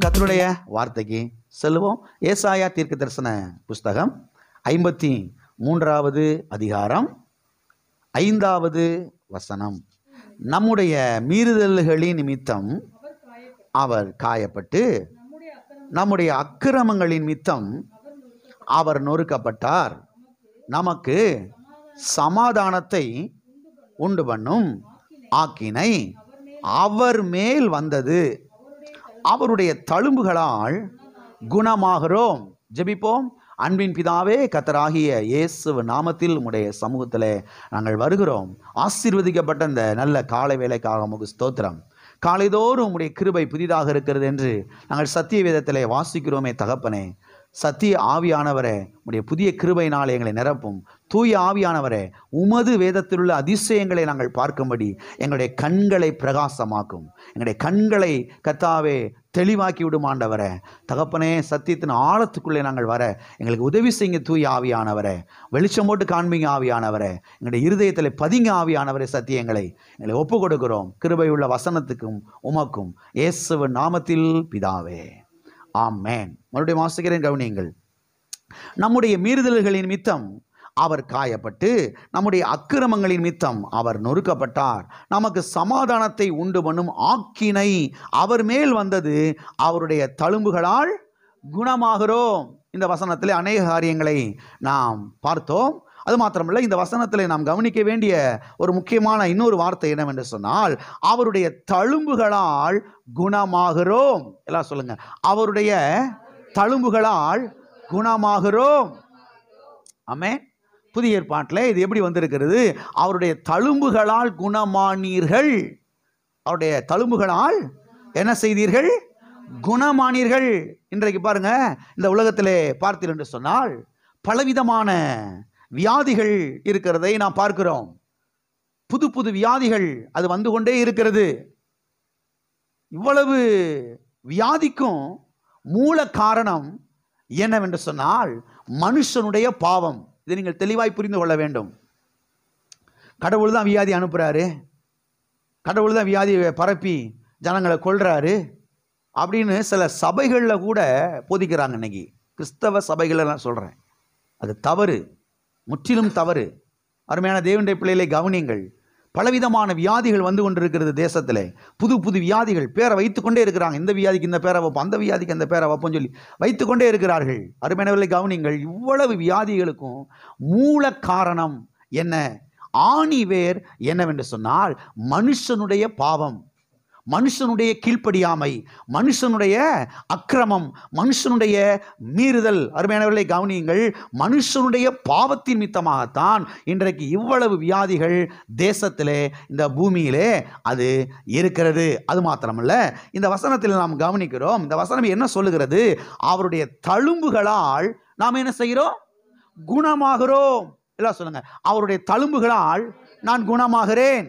கர்த்தருடைய வார்த்தைக்கு செல்வோம். ஏசாயா தீர்க்க தரிசன புஸ்தகம் 53வது அதிகாரம் 5வது வசனம். நம்முடைய மீறுதல்களின் நிமித்தம் அவர் காயப்பட்டு, நம்முடைய அக்கிரமங்களின் நிமித்தம் அவர் நொறுக்கப்பட்டார். நமக்கு சமாதானத்தை உண்டு பண்ணும் ஆக்கினை அவர் மேல் வந்தது. அவருடைய தழும்புகளால் குணமாகிறோம். ஜெபிப்போம். அன்பின் பிதாவே, கர்த்தராகிய இயேசு நாமத்தில் உம்முடைய சமூகத்தில் நாங்கள் வருகிறோம். ஆசீர்வதிக்கப்பட்ட இந்த நல்ல காலை வேளைக்காக உமக்கு ஸ்தோத்திரம். காலைதோறும் உம்முடைய கிருபை புதிதாக இருக்கிறது என்று நாங்கள் சத்திய வேதத்திலே வாசிக்கிறோமே தகப்பனே. சத்திய ஆவியானவரே, உம்முடைய புதிய கிருபையினால் எங்களை நிரப்பும். தூய ஆவியானவரே, உமது வேதத்தில் உள்ள அதிசயங்களை நாங்கள் பார்க்கும்படி எங்களுடைய கண்களை பிரகாசமாக்கும். எங்களுடைய கண்களை கர்த்தாவே தெளிவாக்கி விடும் ஆண்டவரே. தகப்பனே, சத்தியத்தின் ஆழத்துக்குள்ளே நாங்கள் வர எங்களுக்கு உதவி செய்யுங்க. தூய ஆவியானவரே, வெளிச்சம் போட்டு காண்பீங்க ஆவியானவரே. எங்களுடைய இருதயத்தில் பதிங்க ஆவியானவரே. சத்தியங்களை எங்களை ஒப்பு கொடுக்கிறோம். கிருபையுள்ள வசனத்துக்கும் உமக்கும் இயேசுவின் நாமத்தில் பிதாவே, ஆமென். மறுபடியும் வாசிக்கிறேன், கவனியுங்கள். நம்முடைய மீறுதல்களின் நிமித்தம் அவர் காயப்பட்டு, நம்முடைய அக்கிரமங்களின் நிமித்தம் அவர் நொறுக்கப்பட்டார். நமக்கு சமாதானத்தை உண்டு பண்ணும் ஆக்கினை அவர் மேல் வந்தது. அவருடைய தழும்புகளால் குணமாகிறோம். இந்த வசனத்தில் அநேக காரியங்களை நாம் பார்த்தோம். அது மாத்திரமல்ல, இந்த வசனத்தில் நாம் கவனிக்க வேண்டிய ஒரு முக்கியமான இன்னொரு வார்த்தை என்னவென்று சொன்னால், அவருடைய தழும்புகளால் குணமாகிறோம். எல்லாம் சொல்லுங்க, அவருடைய தழும்புகளால் குணமாகிறோம். ஆமென். புதிய ஏற்பாட்டில் இது எப்படி வந்திருக்கிறது? அவருடைய தழும்புகளால் குணமானீர்கள். அவருடைய தழும்புகளால் என்ன செய்தீர்கள்? குணமானீர்கள். இன்றைக்கு பாருங்க, இந்த உலகத்திலே பார்த்தீர்கள் என்று சொன்னால் பலவிதமான வியாதிகள் இருக்கிறதை நாம் பார்க்கிறோம். புது புது வியாதிகள் அது வந்து கொண்டே இருக்கிறது. இவ்வளவு வியாதிக்கும் மூல காரணம் என்னவென்று சொன்னால் மனுஷனுடைய பாவம். இதை நீங்கள் தெளிவாய் புரிந்து கொள்ள வேண்டும். கடவுள் தான் வியாதி அனுப்புகிறாரு, கடவுள் தான் வியாதியை பரப்பி ஜனங்களை கொல்றாரு அப்படின்னு சில சபைகளில் கூட போதிக்கிறாங்க. இன்னைக்கு கிறிஸ்தவ சபைகளில் நான் சொல்கிறேன், அது தவறு, முற்றிலும் தவறு. அருமையான தேவனுடைய பிள்ளைகளை கவனியுங்கள். பலவிதமான வியாதிகள் வந்து கொண்டிருக்கிறது தேசத்தில். புது புது வியாதிகள் பேரை வைத்துக்கொண்டே இருக்கிறாங்க. இந்த வியாதிக்கு இந்த பேரை வைப்போம், அந்த வியாதிக்கு அந்த பேரை வைப்போம் சொல்லி வைத்துக்கொண்டே இருக்கிறார்கள். அருமையானவர்களை கவனியுங்கள். இவ்வளவு வியாதிகளுக்கும் மூல காரணம் என்ன? ஆணிவேர் என்னவென்று சொன்னால் மனுஷனுடைய பாவம், மனுஷனுடைய கீழ்ப்படியாமை, மனுஷனுடைய அக்கிரமம், மனுஷனுடைய மீறுதல். அருமையானவர்களை கவனியுங்கள். மனுஷனுடைய பாவத்தின் நிமித்தமாகத்தான் இன்றைக்கு இவ்வளவு வியாதிகள் தேசத்திலே, இந்த பூமியிலே அது இருக்கிறது. அது மாத்திரமல்ல, இந்த வசனத்தில் நாம் கவனிக்கிறோம். இந்த வசனம் என்ன சொல்லுகிறது? அவருடைய தழும்புகளால் நாம் என்ன செய்கிறோம்? குணமாகிறோம். எல்லாம் சொல்லுங்க, அவருடைய தழும்புகளால் நான் குணமாகிறேன்.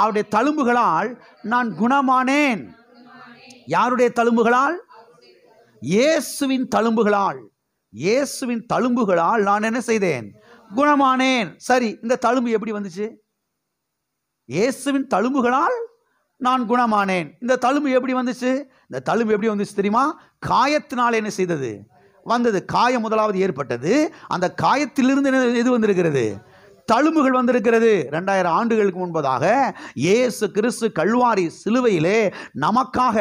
அவருடைய தழும்புகளால் நான் குணமானேன். யாருடைய தழும்புகளால்? இயேசுவின் தழும்புகளால். இயேசுவின் தழும்புகளால் நான் என்ன செய்தேன்? குணமானேன். சரி, இந்த தழும்பு எப்படி வந்துச்சு? இயேசுவின் தழும்புகளால் நான் குணமானேன். இந்த தழும்பு எப்படி வந்துச்சு? இந்த தழும்பு எப்படி வந்துச்சு தெரியுமா? காயத்தினால் என்ன செய்தது? வந்தது. காயம் முதலாவது ஏற்பட்டது. அந்த காயத்திலிருந்து எது வந்திருக்கிறது? தழும்புகள் வந்திருக்கிறது. 2000 ஆண்டுகளுக்கு முன்பதாக இயேசு கிறிஸ்து கல்வாரி சிலுவையிலே நமக்காக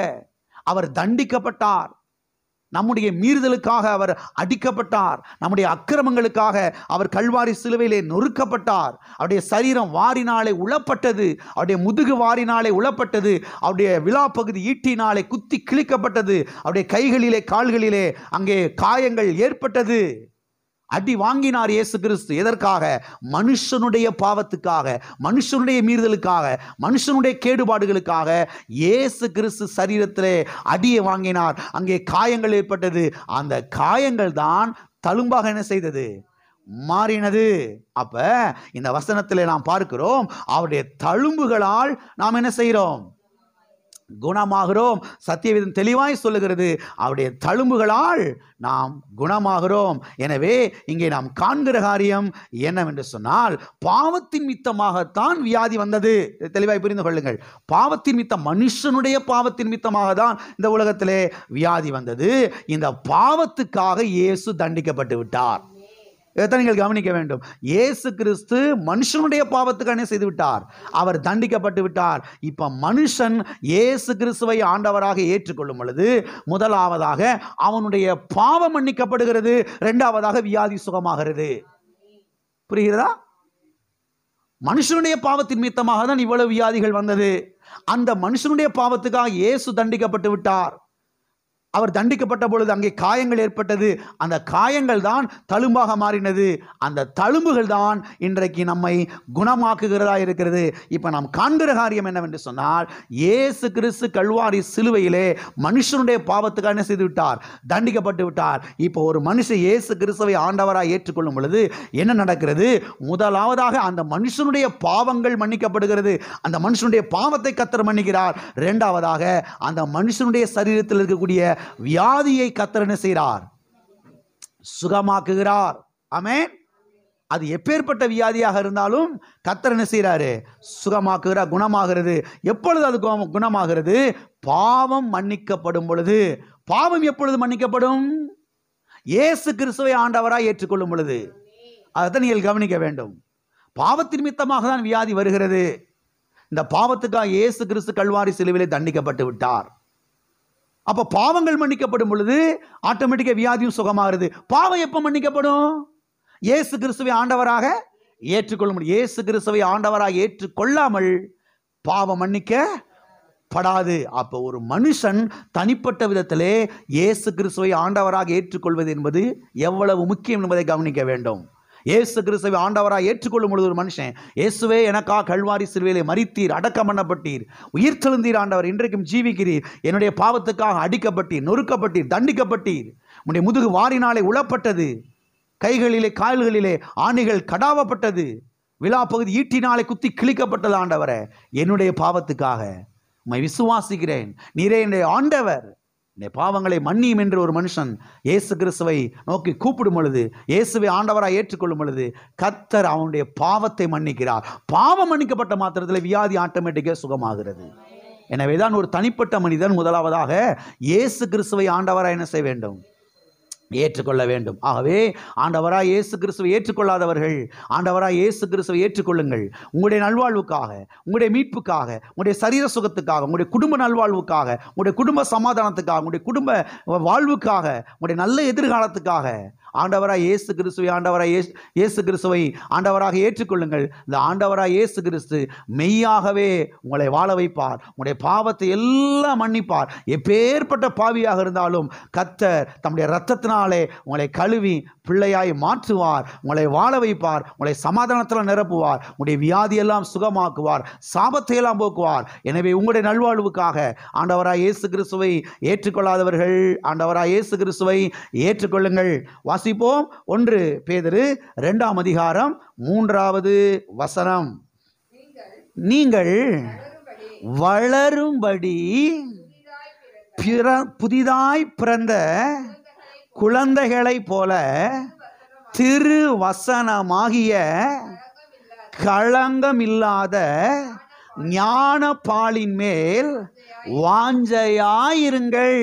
அவர் தண்டிக்கப்பட்டார். நம்முடைய மீறுதலுக்காக அவர் அடிக்கப்பட்டார். நம்முடைய அக்கிரமங்களுக்காக அவர் கல்வாரி சிலுவையிலே நொறுக்கப்பட்டார். அவருடைய சரீரம் வாரினாலே உளப்பட்டது. அவருடைய முதுகு வாரினாலே உளப்பட்டது. அவருடைய விலாப்பகுதி ஈட்டினாலே குத்தி கிழிக்கப்பட்டது. அவருடைய கைகளிலே கால்களிலே அங்கே காயங்கள் ஏற்பட்டது. அடி வாங்கினார் இயேசு கிறிஸ்து. எதற்காக? மனுஷனுடைய பாவத்துக்காக, மனுஷனுடைய மீறுதலுக்காக, மனுஷனுடைய கேடுபாடுகளுக்காக இயேசு கிறிஸ்து சரீரத்திலே அடியை வாங்கினார். அங்கே காயங்கள் ஏற்பட்டது. அந்த காயங்கள் தான் தழும்பாக என்ன செய்தது? மாறினது. அப்ப இந்த வசனத்திலே நாம் பார்க்கிறோம், அவருடைய தழும்புகளால் நாம் என்ன செய்கிறோம்? குணமாகிறோம். சத்தியவேதம் தெளிவாய் சொல்லுகிறது, அவருடைய தழும்புகளால் நாம் குணமாகிறோம். எனவே இங்கே நாம் காண்கிற காரியம் என்னவென்று சொன்னால், பாவத்தின் மித்தமாகத்தான் வியாதி வந்தது. தெளிவாய் புரிந்து கொள்ளுங்கள். பாவத்தின் மித்தம், மனுஷனுடைய பாவத்தின் மித்தமாக தான் இந்த உலகத்திலே வியாதி வந்தது. இந்த பாவத்துக்காக இயேசு தண்டிக்கப்பட்டு விட்டார். இதைத்தான் நீங்கள் கவனிக்க வேண்டும். இயேசு கிறிஸ்து மனுஷனுடைய பாவத்துக்கு என்ன செய்து விட்டார்? அவர் தண்டிக்கப்பட்டு விட்டார். இப்ப மனுஷன் இயேசு கிறிஸ்துவை ஆண்டவராக ஏற்றுக்கொள்ளும் பொழுது, முதலாவதாக அவனுடைய பாவம் மன்னிக்கப்படுகிறது, இரண்டாவதாக வியாதி சுகமாகிறது. புரிகிறதா? மனுஷனுடைய பாவத்தின் மித்தமாக தான் இவ்வளவு வியாதிகள் வந்தது. அந்த மனுஷனுடைய பாவத்துக்காக இயேசு தண்டிக்கப்பட்டு விட்டார். அவர் தண்டிக்கப்பட்ட பொழுது அங்கே காயங்கள் ஏற்பட்டது. அந்த காயங்கள் தான் தழும்பாக மாறினது. அந்த தழும்புகள் தான் இன்றைக்கு நம்மை குணமாக்குகிறதா இருக்கிறது. இப்போ நாம் காண்கிற காரியம் என்னவென்று சொன்னால், இயேசு கிறிஸ்து கல்வாரி சிலுவையிலே மனுஷனுடைய பாவத்துக்காக என்ன செய்து விட்டார்? தண்டிக்கப்பட்டு விட்டார். இப்போ ஒரு மனுஷன் இயேசு கிறிஸ்துவை ஆண்டவராக ஏற்றுக்கொள்ளும் பொழுது என்ன நடக்கிறது? முதலாவதாக அந்த மனுஷனுடைய பாவங்கள் மன்னிக்கப்படுகிறது. அந்த மனுஷனுடைய பாவத்தை கர்த்தர் மன்னிக்கிறார். இரண்டாவதாக அந்த மனுஷனுடைய சரீரத்தில் இருக்கக்கூடிய வியாதியை கர்த்தர் என்ன செய்கிறார்? சுகமாக்குகிறார். ஆமென். அது எப்பேற்பட்ட வியாதியாக இருந்தாலும் கர்த்தர் என்ன செய்கிறாரு? சுகமாக்குகிறார், குணமாகிறது. எப்பொழுது அது குணமாகிறது? பாவம் மன்னிக்கப்படும் பொழுது. பாவம் எப்பொழுது மன்னிக்கப்படும்? இயேசு கிறிஸ்துவை ஆண்டவராய் ஏற்றுக்கொள்ளும் பொழுது. அதை நீங்கள் கவனிக்க வேண்டும். பாவத்தின் நிமித்தமாக தான் வியாதி வருகிறது. இந்த பாவத்துக்காக இயேசு கிறிஸ்து கல்வாரி சிலுவையிலே தண்டிக்கப்பட்டு விட்டார். அப்ப பாவங்கள் மன்னிக்கப்படும் பொழுது ஆட்டோமேட்டிக்கா வியாதியும் சுகமாகிறது. பாவம் எப்ப மன்னிக்கப்படும்? இயேசு கிறிஸ்துவை ஆண்டவராக ஏற்றுக்கொள்ளும். இயேசு கிறிஸ்துவை ஆண்டவராக ஏற்றுக்கொள்ளாமல் பாவம் மன்னிக்கப்படாது. அப்போ ஒரு மனுஷன் தனிப்பட்ட விதத்திலே இயேசு கிறிஸ்துவை ஆண்டவராக ஏற்றுக்கொள்வது என்பது எவ்வளவு முக்கியம் என்பதை கவனிக்க வேண்டும். இயேசு கிறிஸ்துவை ஆண்டவராக ஏற்றுக்கொள்ளும் பொழுது ஒரு மனுஷன், இயேசுவே எனக்காக கல்வாரி சிலுவையிலே மரித்தீர், அடக்கம் பண்ணப்பட்டீர், உயிர் தெழுந்தீர் ஆண்டவர், இன்றைக்கும் ஜீவிக்கிறீர், என்னுடைய பாவத்துக்காக அடிக்கப்பட்டீர், நொறுக்கப்பட்டீர், தண்டிக்கப்பட்டீர், உன்னுடைய முதுகு வாரினாலே உளப்பட்டது, கைகளிலே கால்களிலே ஆணிகள் கடாவப்பட்டது, விலாப்பகுதி ஈட்டினாலே குத்தி கிழிக்கப்பட்டது ஆண்டவரே, என்னுடைய பாவத்துக்காக உம்மை விசுவாசிக்கிறேன், நீரே என்னுடைய ஆண்டவர், இந்த பாவங்களை மன்னியும் என்று ஒரு மனுஷன் இயேசு கிறிஸ்துவை நோக்கி கூப்பிடும் பொழுது, இயேசுவை ஆண்டவராக ஏற்றுக்கொள்ளும் பொழுது கர்த்தர் அவனுடைய பாவத்தை மன்னிக்கிறார். பாவம் மன்னிக்கப்பட்ட மாத்திரத்தில் வியாதி ஆட்டோமேட்டிக்காக சுகமாகிறது. எனவேதான் ஒரு தனிப்பட்ட மனிதன் முதலாவதாக இயேசு கிறிஸ்துவை ஆண்டவராக என்ன செய்ய வேண்டும்? ஏற்றுக்கொள்ள வேண்டும். ஆகவே ஆண்டவராய் இயேசு கிறிஸ்துவை ஏற்றுக்கொள்ளாதவர்கள் ஆண்டவராய் இயேசு கிறிஸ்துவை ஏற்றுக்கொள்ளுங்கள். உங்களுடைய நல்வாழ்வுக்காக, உங்களுடைய மீட்புக்காக, உங்களுடைய சரீர சுகத்துக்காக, உங்களுடைய குடும்ப நல்வாழ்வுக்காக, உங்களுடைய குடும்ப சமாதானத்துக்காக, உங்களுடைய குடும்ப வாழ்வுக்காக, உங்களுடைய நல்ல எதிர்காலத்துக்காக ஆண்டவராய் இயேசு கிறிஸ்துவை இயேசு கிறிஸ்துவை ஆண்டவராக ஏற்றுக்கொள்ளுங்கள். இந்த ஆண்டவராய் இயேசு கிறிஸ்து மெய்யாகவே உங்களை வாழ வைப்பார். உங்களுடைய பாவத்தை எல்லாம் மன்னிப்பார். எப்பேற்பட்ட பாவியாக இருந்தாலும் கர்த்தர் தம்முடைய இரத்தத்தினாலே உங்களை கழுவி பிள்ளையாய் மாற்றுவார். உங்களை வாழ வைப்பார். உங்களை சமாதானத்தில் நிரப்புவார். உங்களுடைய வியாதியெல்லாம் சுகமாக்குவார். சாபத்தையெல்லாம் போக்குவார். எனவே உங்களுடைய நல்வாழ்வுக்காக ஆண்டவராய் இயேசு கிறிஸ்துவை ஏற்றுக்கொள்ளாதவர்கள் ஆண்டவராய் இயேசு கிறிஸ்துவை ஏற்றுக்கொள்ளுங்கள். வாசிப்போம். 1 பேதுரு 2ஆம் அதிகாரம் 3வது வசனம். நீங்கள் வளரும்படி புதிதாய் பிறந்த குழந்தைகளைப் போல திருவசனமாகிய களங்கமில்லாத ஞான பாலின் மேல் வாஞ்சையாயிருங்கள்.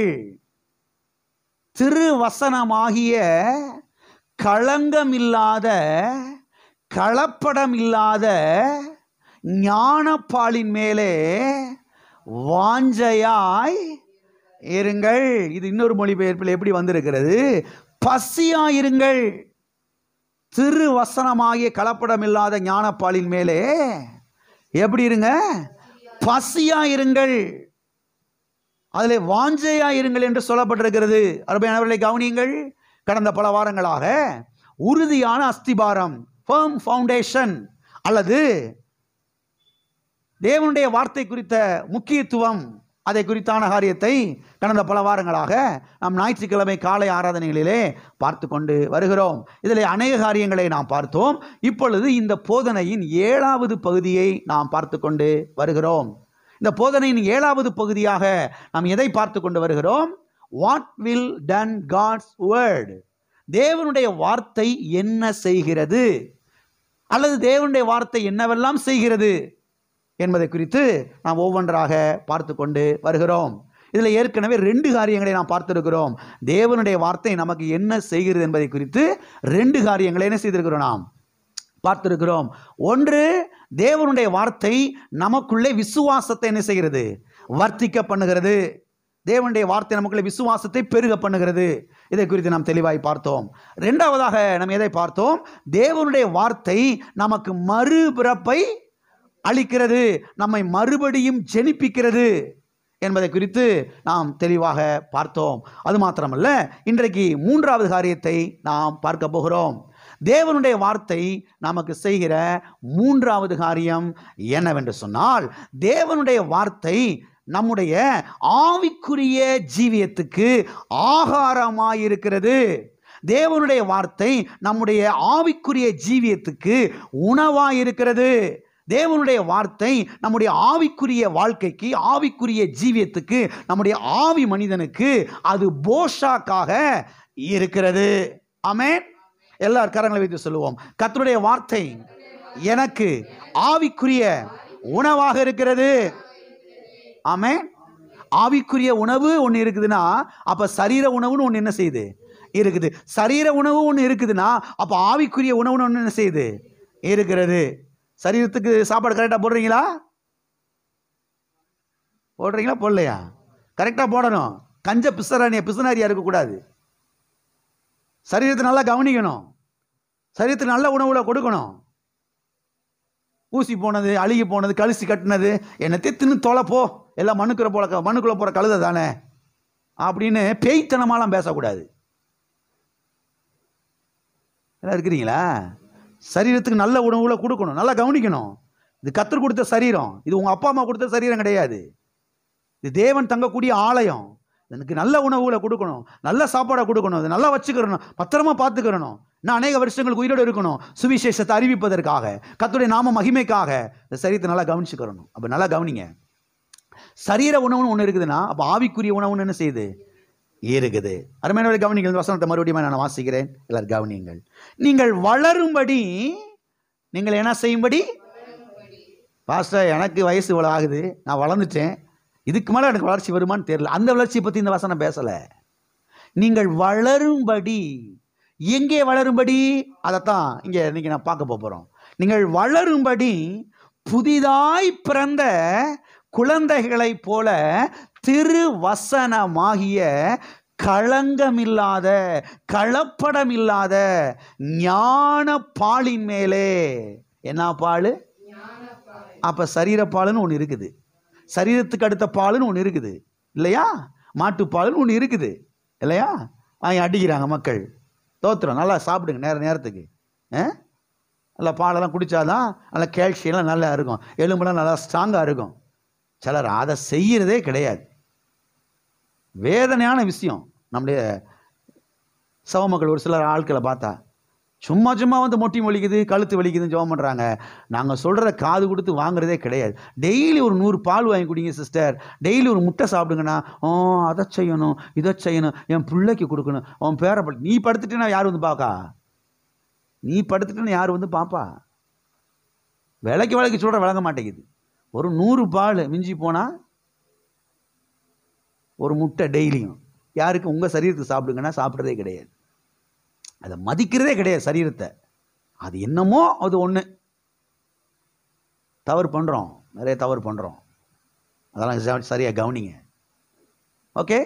திருவசனமாகிய களங்கமில்லாத கலப்படமில்லாத ஞானப்பாலின் மேலே வாஞ்சையாய் இருங்கள். இது இன்னொரு மொழிபெயர்ப்பில் எப்படி வந்திருக்கிறது? பசியாயிருங்கள். திருவசனமாகிய கலப்படமில்லாத ஞானப்பாலின் மேலே எப்படி இருங்க? பசியாயிருங்கள். அதில் வாஞ்சையாயிருங்கள் என்று சொல்லப்பட்டிருக்கிறது. அருமையானவர்களை கவனியுங்கள். கடந்த பல வாரங்களாக உறுதியான அஸ்திபாரம், firm foundation, அல்லது தேவனுடைய வார்த்தை குறித்த முக்கியத்துவம், அதை குறித்தான காரியத்தை கடந்த பல வாரங்களாக நாம் ஞாயிற்றுக்கிழமை காலை ஆராதனைகளிலே பார்த்து கொண்டு வருகிறோம். இதில் அநேக காரியங்களை நாம் பார்த்தோம். இப்பொழுது இந்த போதனையின் 7வது பகுதியை நாம் பார்த்து கொண்டு வருகிறோம். இந்த போதனையின் 7வது பகுதியாக நாம் எதை பார்த்து கொண்டு வருகிறோம்? What will done God's word? தேவனுடைய வார்த்தை என்ன செய்கிறது, அல்லது தேவனுடைய வார்த்தை என்னவெல்லாம் செய்கிறது என்பதை குறித்து நாம் ஒவ்வொன்றாக பார்த்து கொண்டு வருகிறோம். இதில் ஏற்கனவே 2 காரியங்களை நாம் பார்த்திருக்கிறோம். தேவனுடைய வார்த்தை நமக்கு என்ன செய்கிறது என்பதை குறித்து 2 காரியங்களை என்ன செய்திருக்கிறோம்? நாம் பார்த்திருக்கிறோம். ஒன்று, தேவனுடைய வார்த்தை நமக்குள்ளே விசுவாசத்தை என்ன செய்கிறது? வர்த்திக்க பண்ணுகிறது. தேவனுடைய வார்த்தை நமக்குள்ளே விசுவாசத்தை பெருக பண்ணுகிறது. இதை குறித்து நாம் தெளிவாய் பார்த்தோம். 2வதாக நாம் எதை பார்த்தோம்? தேவனுடைய வார்த்தை நமக்கு மறுபிறப்பை அளிக்கிறது, நம்மை மறுபடியும் ஜெனிப்பிக்கிறது என்பதை குறித்து நாம் தெளிவாக பார்த்தோம். அது மாத்திரமல்ல, இன்றைக்கு 3வது காரியத்தை நாம் பார்க்க போகிறோம். தேவனுடைய வார்த்தை நமக்கு செய்கிற 3வது காரியம் என்னவென்று சொன்னால், தேவனுடைய வார்த்தை நம்முடைய ஆவிக்குரிய ஜீவியத்துக்கு ஆகாரமாயிருக்கிறது. தேவனுடைய வார்த்தை நம்முடைய ஆவிக்குரிய ஜீவியத்துக்கு உணவாயிருக்கிறது. தேவனுடைய வார்த்தை நம்முடைய ஆவிக்குரிய வாழ்க்கைக்கு, ஆவிக்குரிய ஜீவியத்துக்கு, நம்முடைய ஆவி மனிதனுக்கு அது போஷாக்காக இருக்கிறது. ஆமென். எல்லார் கரங்களை வைத்து சொல்லுவோம், கர்த்தருடைய வார்த்தை எனக்கு ஆவிக்குரிய உணவாக இருக்கிறது. ஆமென். ஆவிக்குரிய உணவு ஒன்று இருக்குதுன்னா, அப்ப சரீர உணவுன்னு ஒன்று என்ன செய்யுது? இருக்குது. சரீர உணவு ஒன்று இருக்குதுன்னா, அப்ப ஆவிக்குரிய உணவுன்னு ஒன்று என்ன செய்யுது? இருக்கிறது. சரீரத்துக்கு சாப்பாடு கரெக்டாக போடுறீங்களா? போடலையா? கரெக்டாக போடணும். கஞ்ச பிசுனாரியா இருக்கக்கூடாது. சரீரத்தை நல்லா கவனிக்கணும். சரீரத்துக்கு நல்ல உணவுல கொடுக்கணும். ஊசி போனது, அழுகி போனது, கழிச்சு கட்டினது, என்னத்தை தின்னு தொலைப்போ, எல்லாம் மண்ணுக்குள்ள போற கழுதை தானே அப்படின்னு பேய்த்தனமாலாம் பேசக்கூடாது. எல்லாம் இருக்கிறீங்களா? சரீரத்துக்கு நல்ல உணவுல கொடுக்கணும், நல்லா கவனிக்கணும். இது கர்த்தர் கொடுத்த சரீரம், இது உங்க அப்பா அம்மா கொடுத்த சரீரம் கிடையாது. இது தேவன் தங்கக்கூடிய ஆலயம். எனக்கு நல்ல உணவுகளை கொடுக்கணும், நல்ல சாப்பாடை கொடுக்கணும், அதை நல்லா வச்சுக்கிறணும், பத்திரமா பார்த்துக்கிறணும். நான் அநேக வருஷங்களுக்கு உயிரோடு இருக்கணும், சுவிசேஷத்தை அறிவிப்பதற்காக, கர்த்தருடைய நாம மகிமைக்காக இந்த சரீரத்தை நல்லா கவனிச்சுக்கிறணும். அப்போ நல்லா கவனிங்க. சரீர உணவுன்னு ஒன்று இருக்குதுன்னா, அப்போ ஆவிக்குரிய உணவுன்னு என்ன செய்யுது? இருக்குது. அருமையானவரை கவனிங்கள். இந்த வசனத்தை மறுபடியும் நான் வாசிக்கிறேன், எல்லாரும் கவனியுங்கள். நீங்கள் வளரும்படி, நீங்கள் என்ன செய்யும்படி? பாஸ்டர், எனக்கு வயசு இவ்வளோ ஆகுது, நான் வளர்ந்துட்டேன், இதுக்கு மேலே எனக்கு வளர்ச்சி வருமானு தெரியல. அந்த வளர்ச்சியை பற்றி இந்த வசனம் பேசலை. நீங்கள் வளரும்படி. எங்கே வளரும்படி? அதைத்தான் இங்கே இன்னைக்கு நான் பார்க்க போகிறோம். நீங்கள் வளரும்படி புதிதாய் பிறந்த குழந்தைகளைப் போல திருவசனமாகிய களங்கமில்லாத, கலப்படமில்லாத ஞான பாலின் மேலே. என்ன பால்? அப்போ சரீரப்பாலுன்னு ஒன்று இருக்குது, சரீரத்துக்கு அடுத்த பாலுன்னு ஒன்று இருக்குது இல்லையா? மாட்டுப்பாலுன்னு ஒன்று இருக்குது இல்லையா? வாங்கி அடிக்கிறாங்க மக்கள். தோத்துறோம். நல்லா சாப்பிடுங்க நேரத்துக்கு. நல்லா பாலெல்லாம் குடித்தாதான் நல்லா கால்சியம்லாம் நல்லா இருக்கும், எலும்புலாம் நல்லா ஸ்ட்ராங்காக இருக்கும். சிலர் அதை செய்கிறதே கிடையாது. வேதனையான விஷயம். நம்முடைய சவ மக்கள் ஒரு சிலர் ஆட்களை பார்த்தா சும்மா வந்து மொட்டி வலிக்குது, கழுத்து வலிக்குதுன்னு ஜெபம் பண்ணுறாங்க. நாங்கள் சொல்கிற காது கொடுத்து வாங்குறதே கிடையாது. டெய்லி ஒரு 100 பால் வாங்கி குடிங்க சிஸ்டர், டெய்லி ஒரு முட்டை சாப்பிடுங்கண்ணா. அதை செய்யணும், இதை செய்யணும், என் பிள்ளைக்கு கொடுக்கணும், அவன் பேரை நீ படுத்துட்டேன்னா யார் வந்து பார்க்கா? நீ படுத்துட்டேன்னு யார் வந்து பார்ப்பா? விலைக்கு சொல்கிற விளங்க மாட்டேங்குது. ஒரு 100 பால் மிஞ்சி போனால் ஒரு முட்டை டெய்லியும். யாருக்கு? உங்கள் சரீரத்துக்கு சாப்பிடுங்கன்னா சாப்பிட்றதே கிடையாது. அதை மதிக்கிறதே கிடையாது சரீரத்தை. அது என்னமோ அது ஒன்று. தவறு பண்ணுறோம், நிறைய தவறு பண்ணுறோம். அதெல்லாம் சரியாக கவனிங்க. ஓகே,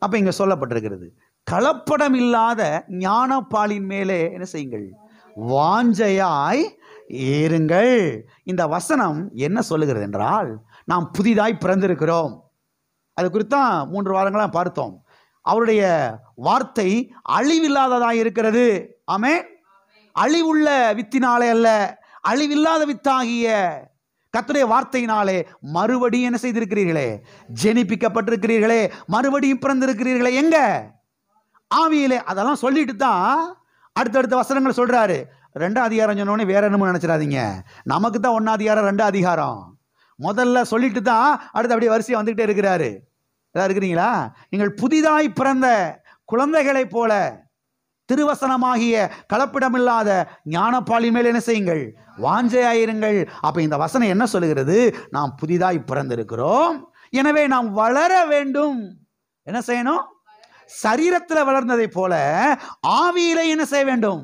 அப்ப இங்க சொல்லப்பட்டிருக்கிறது, கலப்படம் இல்லாத ஞானப்பாலின் மேலே என்ன செய்யுங்கள், வாஞ்சையாய் இருங்கள். இந்த வசனம் என்ன சொல்லுகிறது என்றால், நாம் புதிதாய் பிறந்திருக்கிறோம். அது குறித்தான் 3 வாரங்களாக பார்த்தோம். அவருடைய வார்த்தை அழிவில்லாததாய் இருக்கிறது. ஆமென். அழிவுள்ள வித்தினாலே அல்ல, அழிவில்லாத வித்தாகிய கர்த்தருடைய வார்த்தையினாலே மறுபடியும் என்ன செய்திருக்கிறீர்களே, ஜெனிப்பிக்கப்பட்டிருக்கிறீர்களே, மறுபடியும் பிறந்திருக்கிறீர்களே. எங்க? ஆவியிலே. அதெல்லாம் சொல்லிட்டு தான் அடுத்தடுத்த வசனங்கள் சொல்றாரு. 2 அதிகாரம் சொன்னோடனே வேற என்னமோ நினைச்சிடாதீங்க. நமக்கு தான் 1 அதிகாரம் 2 அதிகாரம். முதல்ல சொல்லிட்டு தான் அடுத்து அப்படியே வரிசையா வந்துகிட்டே இருக்கிறாரு. எல்லாம் இருக்கிறீங்களா? நீங்கள் புதிதாய் பிறந்த குழந்தைகளைப் போல திருவசனமாகிய கலப்பிடமில்லாத ஞானப்பாலின் மேல் என்ன செய்யுங்கள், வாஞ்சையாயிருங்கள். அப்ப இந்த வசனம் என்ன சொல்லுகிறது? நாம் புதிதாய் பிறந்திருக்கிறோம், எனவே நாம் வளர வேண்டும். என்ன செய்யணும்? சரீரத்தில் வளர்ந்ததை போல ஆவியிலே என்ன செய்ய வேண்டும்?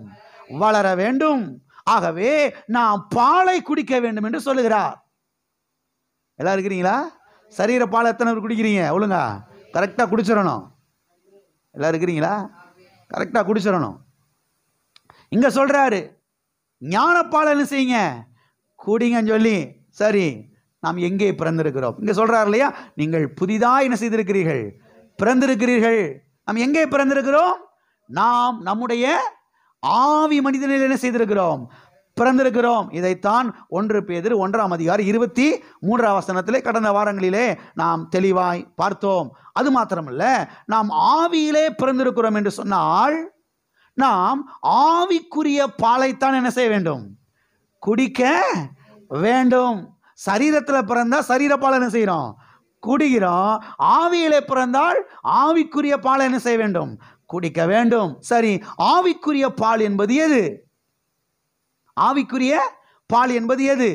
வளர வேண்டும். ஆகவே நாம் பாலை குடிக்க வேண்டும் என்று சொல்லுகிறார். எல்லாம் இருக்கிறீங்களா? சரீர பால் எத்தனை பேர் குடிக்கிறீங்க? ஒழுங்கா கரெக்டாக குடிச்சிடணும். எல்லாம் இருக்கிறீங்களா? கரெக்டாக குடிச்சிடணும். இங்க சொல்றாரு, ஞானப்பால் என்ன செய்யுங்க, குடிங்கன்னு சொல்லி. சரி, நாம் எங்கே பிறந்திருக்கிறோம்? இங்க சொல்றாரு இல்லையா, நீங்கள் புதிதாக என்ன செய்திருக்கிறீர்கள், பிறந்திருக்கிறீர்கள். நாம் எங்கே பிறந்திருக்கிறோம்? நாம் நம்முடைய ஆவி மனிதனில் என்ன செய்திருக்கிறோம், பிறந்திருக்கிறோம். இதைத்தான் 1 பேதுரு 1ஆம் அதிகாரம் 23ஆம் வசனத்திலே கடந்த வாரங்களிலே நாம் தெளிவாய் பார்த்தோம். அது மாத்திரமல்ல, நாம் ஆவியிலே பிறந்திருக்கிறோம் என்று சொன்னால் நாம் ஆவிக்குரிய பாலைத்தான் என்ன செய்ய வேண்டும், குடிக்க வேண்டும். சரீரத்தில் பிறந்தா சரீர பால் என்ன செய்யறோம், குடிக்கிறோம். ஆவியிலே பிறந்தால் ஆவிக்குரிய பாலை என்ன செய்ய வேண்டும், குடிக்க வேண்டும். சரி, ஆவிக்குரிய பால் என்பது எது? ஆவிக்குரிய பால் என்பது எது?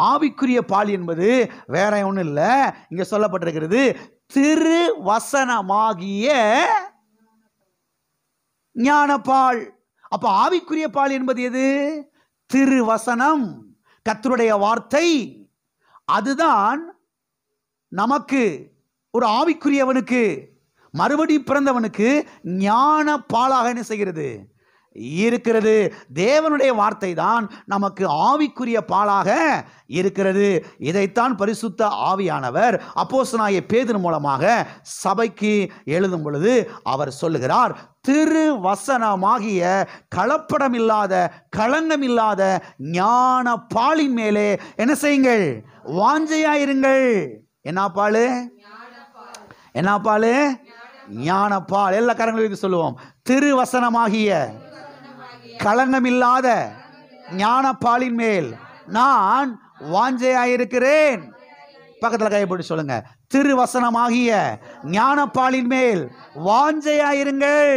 ஆவிக்குரிய பால் என்பது வேற ஒன்றும் இல்லை, இங்க சொல்லப்பட்டிருக்கிறது திருவசனமாகிய ஞானப்பால். அப்ப ஆவிக்குரிய பால் என்பது எது? திருவசனம், கர்த்தருடைய வார்த்தை. அதுதான் நமக்கு, ஒரு ஆவிக்குரியவனுக்கு, மறுபடியும் பிறந்தவனுக்கு ஞான பாலாக என்ன செய்கிறது, இருக்கிறது. தேவனுடைய வார்த்தை தான் நமக்கு ஆவிக்குரிய பாலாக இருக்கிறது. இதைத்தான் பரிசுத்த ஆவியானவர் அப்போஸ்தலனாகிய பேதுரு மூலமாக சபைக்கு எழுதும் பொழுது அவர் சொல்லுகிறார், திருவசனமாகிய கலப்படமில்லாத களங்கமில்லாத ஞான பாலின் மேலே என்ன செய்யுங்கள், வாஞ்சையாயிருங்கள். என்ன பாலு? என்ன பாலு? ஞானப்பால். எல்லா கரங்களும் சொல்லுவோம், திருவசனமாகிய களங்கமில்லாத ஞானப்பாலின் மேல் நான் வாஞ்சையாயிருக்கிறேன். பக்கத்தில் கைப்பற்றி சொல்லுங்க, திருவசனமாகிய ஞானப்பாலின் மேல் வாஞ்சையாயிருங்கள்.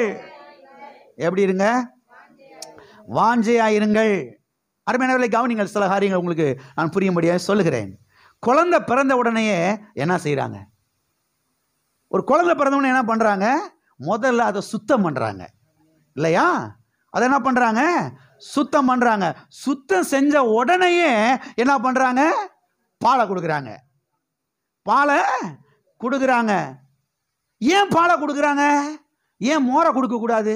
எப்படி இருங்க? வாஞ்சையாயிருங்கள். அருமையானவர்களை கவனிங்கள், சில காரியங்கள் உங்களுக்கு நான் புரியும்படியாக சொல்லுகிறேன். குழந்தை பிறந்த உடனேயே என்ன செய்யறாங்க? ஒரு குழந்தை பிறந்தவொடனே என்ன பண்றாங்க? முதல்ல அதை சுத்தம் பண்றாங்க இல்லையா? அதை என்ன பண்றாங்க? சுத்தம் பண்றாங்க. சுத்தம் செஞ்ச உடனேயே என்ன பண்றாங்க? பாலை கொடுக்குறாங்க. பாலை கொடுக்குறாங்க. ஏன் பாலை கொடுக்குறாங்க? ஏன் மோரை கொடுக்க கூடாது?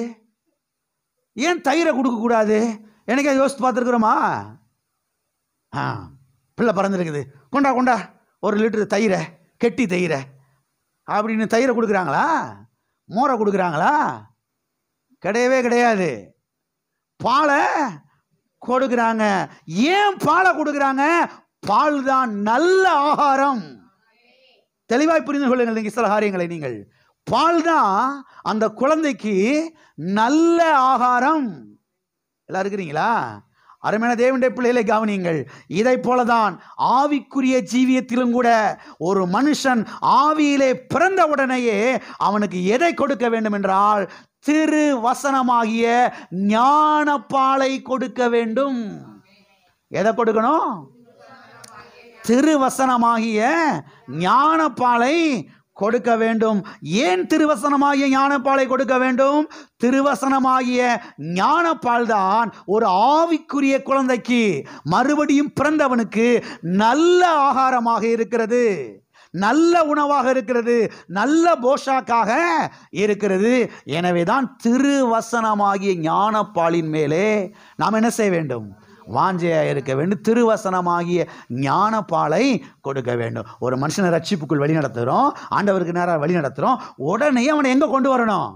ஏன் தயிரை கொடுக்க கூடாது? எனக்கே யோசித்து பார்த்துருக்குறோமா? பிள்ளை பிறந்திருக்குது, கொண்டா கொண்டா 1 லிட்டர் தயிரை, கெட்டி தயிரை அப்படின்னு தயிரை கொடுக்குறாங்களா? மோரை கொடுக்குறாங்களா? கிடையவே கிடையாது. பாலை கொடுக்குறாங்க. ஏன் பாலை கொடுக்குறாங்க? பால் தான் நல்ல ஆகாரம். தெளிவாய் புரிந்து கொள்ளுங்கள் நீங்கள் சில காரியங்களை. நீங்கள் பால் தான் அந்த குழந்தைக்கு நல்ல ஆகாரம். எல்லாம் இருக்கிறீங்களா? அருமையான தேவனுடைய பிள்ளைகளை கவனியுங்கள். இதை போலதான் ஆவிக்குரிய ஜீவியத்திலும் கூட ஒரு மனுஷன் ஆவியிலே பிறந்த உடனேயே அவனுக்கு எதை கொடுக்க வேண்டும் என்றால் திருவசனமாகிய ஞானப்பாலை கொடுக்க வேண்டும். எதை கொடுக்கணும்? திருவசனமாகிய ஞானப்பாலை கொடுக்க வேண்டும். ஏன் திருவசனமாகிய ஞானப்பாலை கொடுக்க வேண்டும்? திருவசனமாகிய ஞானப்பால் தான் ஒரு ஆவிக்குரிய குழந்தைக்கு, மறுபடியும் பிறந்தவனுக்கு நல்ல ஆகாரமாக இருக்கிறது. நல்ல உணவாக இருக்கிறது, நல்ல போஷாக்காக இருக்கிறது. எனவேதான் திருவசனமாகிய ஞானப்பாலின் மேலே நாம் என்ன செய்ய வேண்டும்? வாஞ்சையா இருக்க வேண்டும். திருவசனமாகிய ஞானப்பாலை கொடுக்க வேண்டும். ஒரு மனுஷனை ரட்சிப்புக்குள் வழி நடத்துகிறோம், ஆண்டவருக்கு நேராக வழி நடத்துகிறோம், உடனே அவனை எங்கே கொண்டு வரணும்?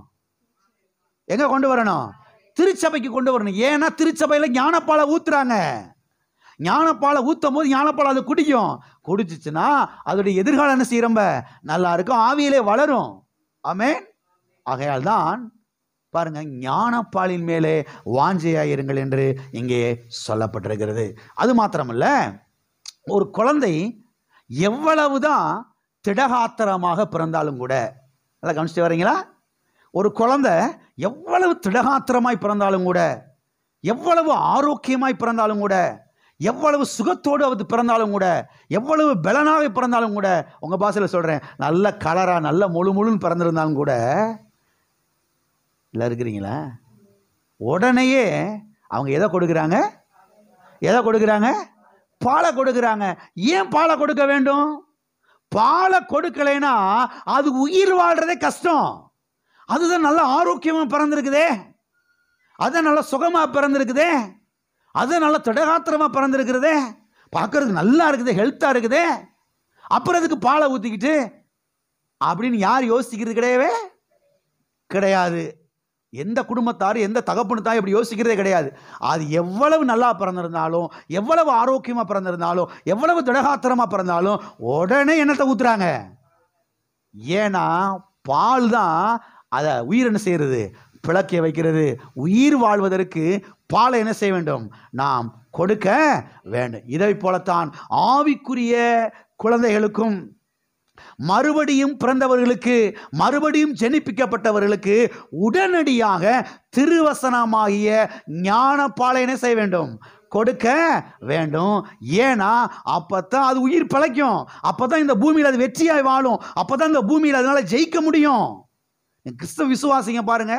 எங்கே கொண்டு வரணும்? திருச்சபைக்கு கொண்டு வரணும். ஏன்னா திருச்சபையில் ஞானப்பாலை ஊத்துறாங்க. ஞானப்பாலை ஊற்றும் போது ஞானப்பாலை அது குடிக்கும். குடிச்சிச்சுன்னா அதோடைய எதிர்காலம் என்ன செய்ய ரொம்ப நல்லா இருக்கும், ஆவியிலே வளரும். ஆமென். ஆகையால் தான் பாருங்க, ஞானப்பாலின் மேலே வாஞ்சையாயிருங்கள் என்று இங்கே சொல்லப்பட்டிருக்கிறது. அது மாத்திரமல்ல, ஒரு குழந்தை எவ்வளவுதான் திடகாத்திரமாக பிறந்தாலும் கூட, நல்லா கவனிச்சுட்டு வரீங்களா? ஒரு குழந்தை எவ்வளவு திடகாத்திரமாய் பிறந்தாலும் கூட, எவ்வளவு ஆரோக்கியமாய் பிறந்தாலும் கூட, எவ்வளவு சுகத்தோடு அது பிறந்தாலும் கூட, எவ்வளவு பலனாக பிறந்தாலும் கூட, உங்க பாஷையில் சொல்றேன், நல்ல கலரா நல்ல முழு முழுன்னு பிறந்திருந்தாலும் கூட, இல்லை இருக்கிறீங்களா, உடனேயே அவங்க எதை கொடுக்குறாங்க? எதை கொடுக்குறாங்க? பாலை கொடுக்குறாங்க. ஏன் பாலை கொடுக்க வேண்டும்? பாலை கொடுக்கலைன்னா அது உயிர் வாழ்றதே கஷ்டம். அதுதான் நல்ல ஆரோக்கியமா பிறந்திருக்குதே, அதுதான் நல்ல சுகமா பிறந்திருக்குதே, அது நல்ல திடகாத்திரமா பிறந்திருக்கிறதே, பார்க்கறதுக்கு நல்லா இருக்குது, ஹெல்த்தா இருக்குதே, அப்புறம் அதுக்கு பாலை ஊற்றிக்கிட்டு அப்படின்னு யார் யோசிக்கிறது கிடையவே கிடையாது. எந்த குடும்பத்தார் எந்த தகப்பனு தாய் இப்படி யோசிக்கிறதே கிடையாது. அது எவ்வளவு நல்லா பிறந்திருந்தாலும், எவ்வளவு ஆரோக்கியமா பிறந்திருந்தாலும், எவ்வளவு திடகாத்திரமா பிறந்தாலும் உடனே என்னத்தை ஊத்துறாங்க? ஏன்னா பால் தான் அதை உயிர் என்ன செய்யறது? பிளக்க வைக்கிறது. உயிர் வாழ்வதற்கு பாலை என்ன செய்ய வேண்டும்? நாம் கொடுக்க வேண்டும். இதை போலத்தான் ஆவிக்குரிய குழந்தைகளுக்கும், மறுபடியும் பிறந்தவர்களுக்கு, மறுபடியும் ஜெனிப்பிக்கப்பட்டவர்களுக்கு உடனடியாக திருவசனமாகிய ஞானப்பாலை என்ன செய்ய வேண்டும்? கொடுக்க வேண்டும். ஏன்னா அப்பதான் அது உயிர் பிழைக்கும், அப்பதான் இந்த பூமியில் அது வெற்றியாய் வாழும், அப்பதான் இந்த பூமியில் அதனால ஜெயிக்க முடியும். கிறிஸ்தவ விசுவாசிங்க பாருங்க,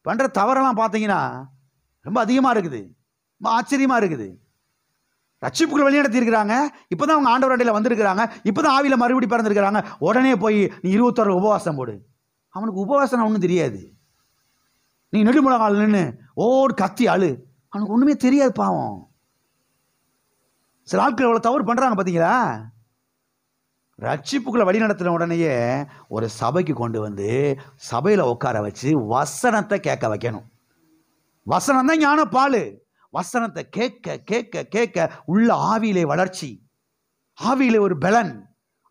பண்ற தவறெல்லாம் பார்த்தீங்கன்னா ரொம்ப அதிகமா இருக்குது, ரொம்ப ஆச்சரியமா இருக்குது. ரட்சிப்புக்குள் வழிநடத்தி இருக்கிறாங்க, இப்பதான் அவங்க ஆண்டவர் அண்டையில் வந்திருக்கிறாங்க, இப்பதான் ஆவியில மறுபடி பிறந்திருக்கிறாங்க. உடனே போய் நீ 21 உபவாசம் போடு. அவனுக்கு உபவாசம் ஒன்றும் தெரியாது. நீ நெடுமுழங்கால் நின்று ஓடு கத்தி அழு, அவனுக்கு ஒண்ணுமே தெரியாது பாவம். சில ஆட்கள் எவ்வளவு தவறு பண்றாங்க பார்த்தீங்களா? ரட்சிப்புக்குள்ள வழி நடத்தின உடனேயே ஒரு சபைக்கு கொண்டு வந்து சபையில உட்கார வச்சு வசனத்தை கேட்க வைக்கணும். வசனம் தான் ஞான பால். வசனத்தை கேட்க கேட்க கேட்க உள்ள ஆவியிலே வளர்ச்சி, ஆவியிலே ஒரு பலன்,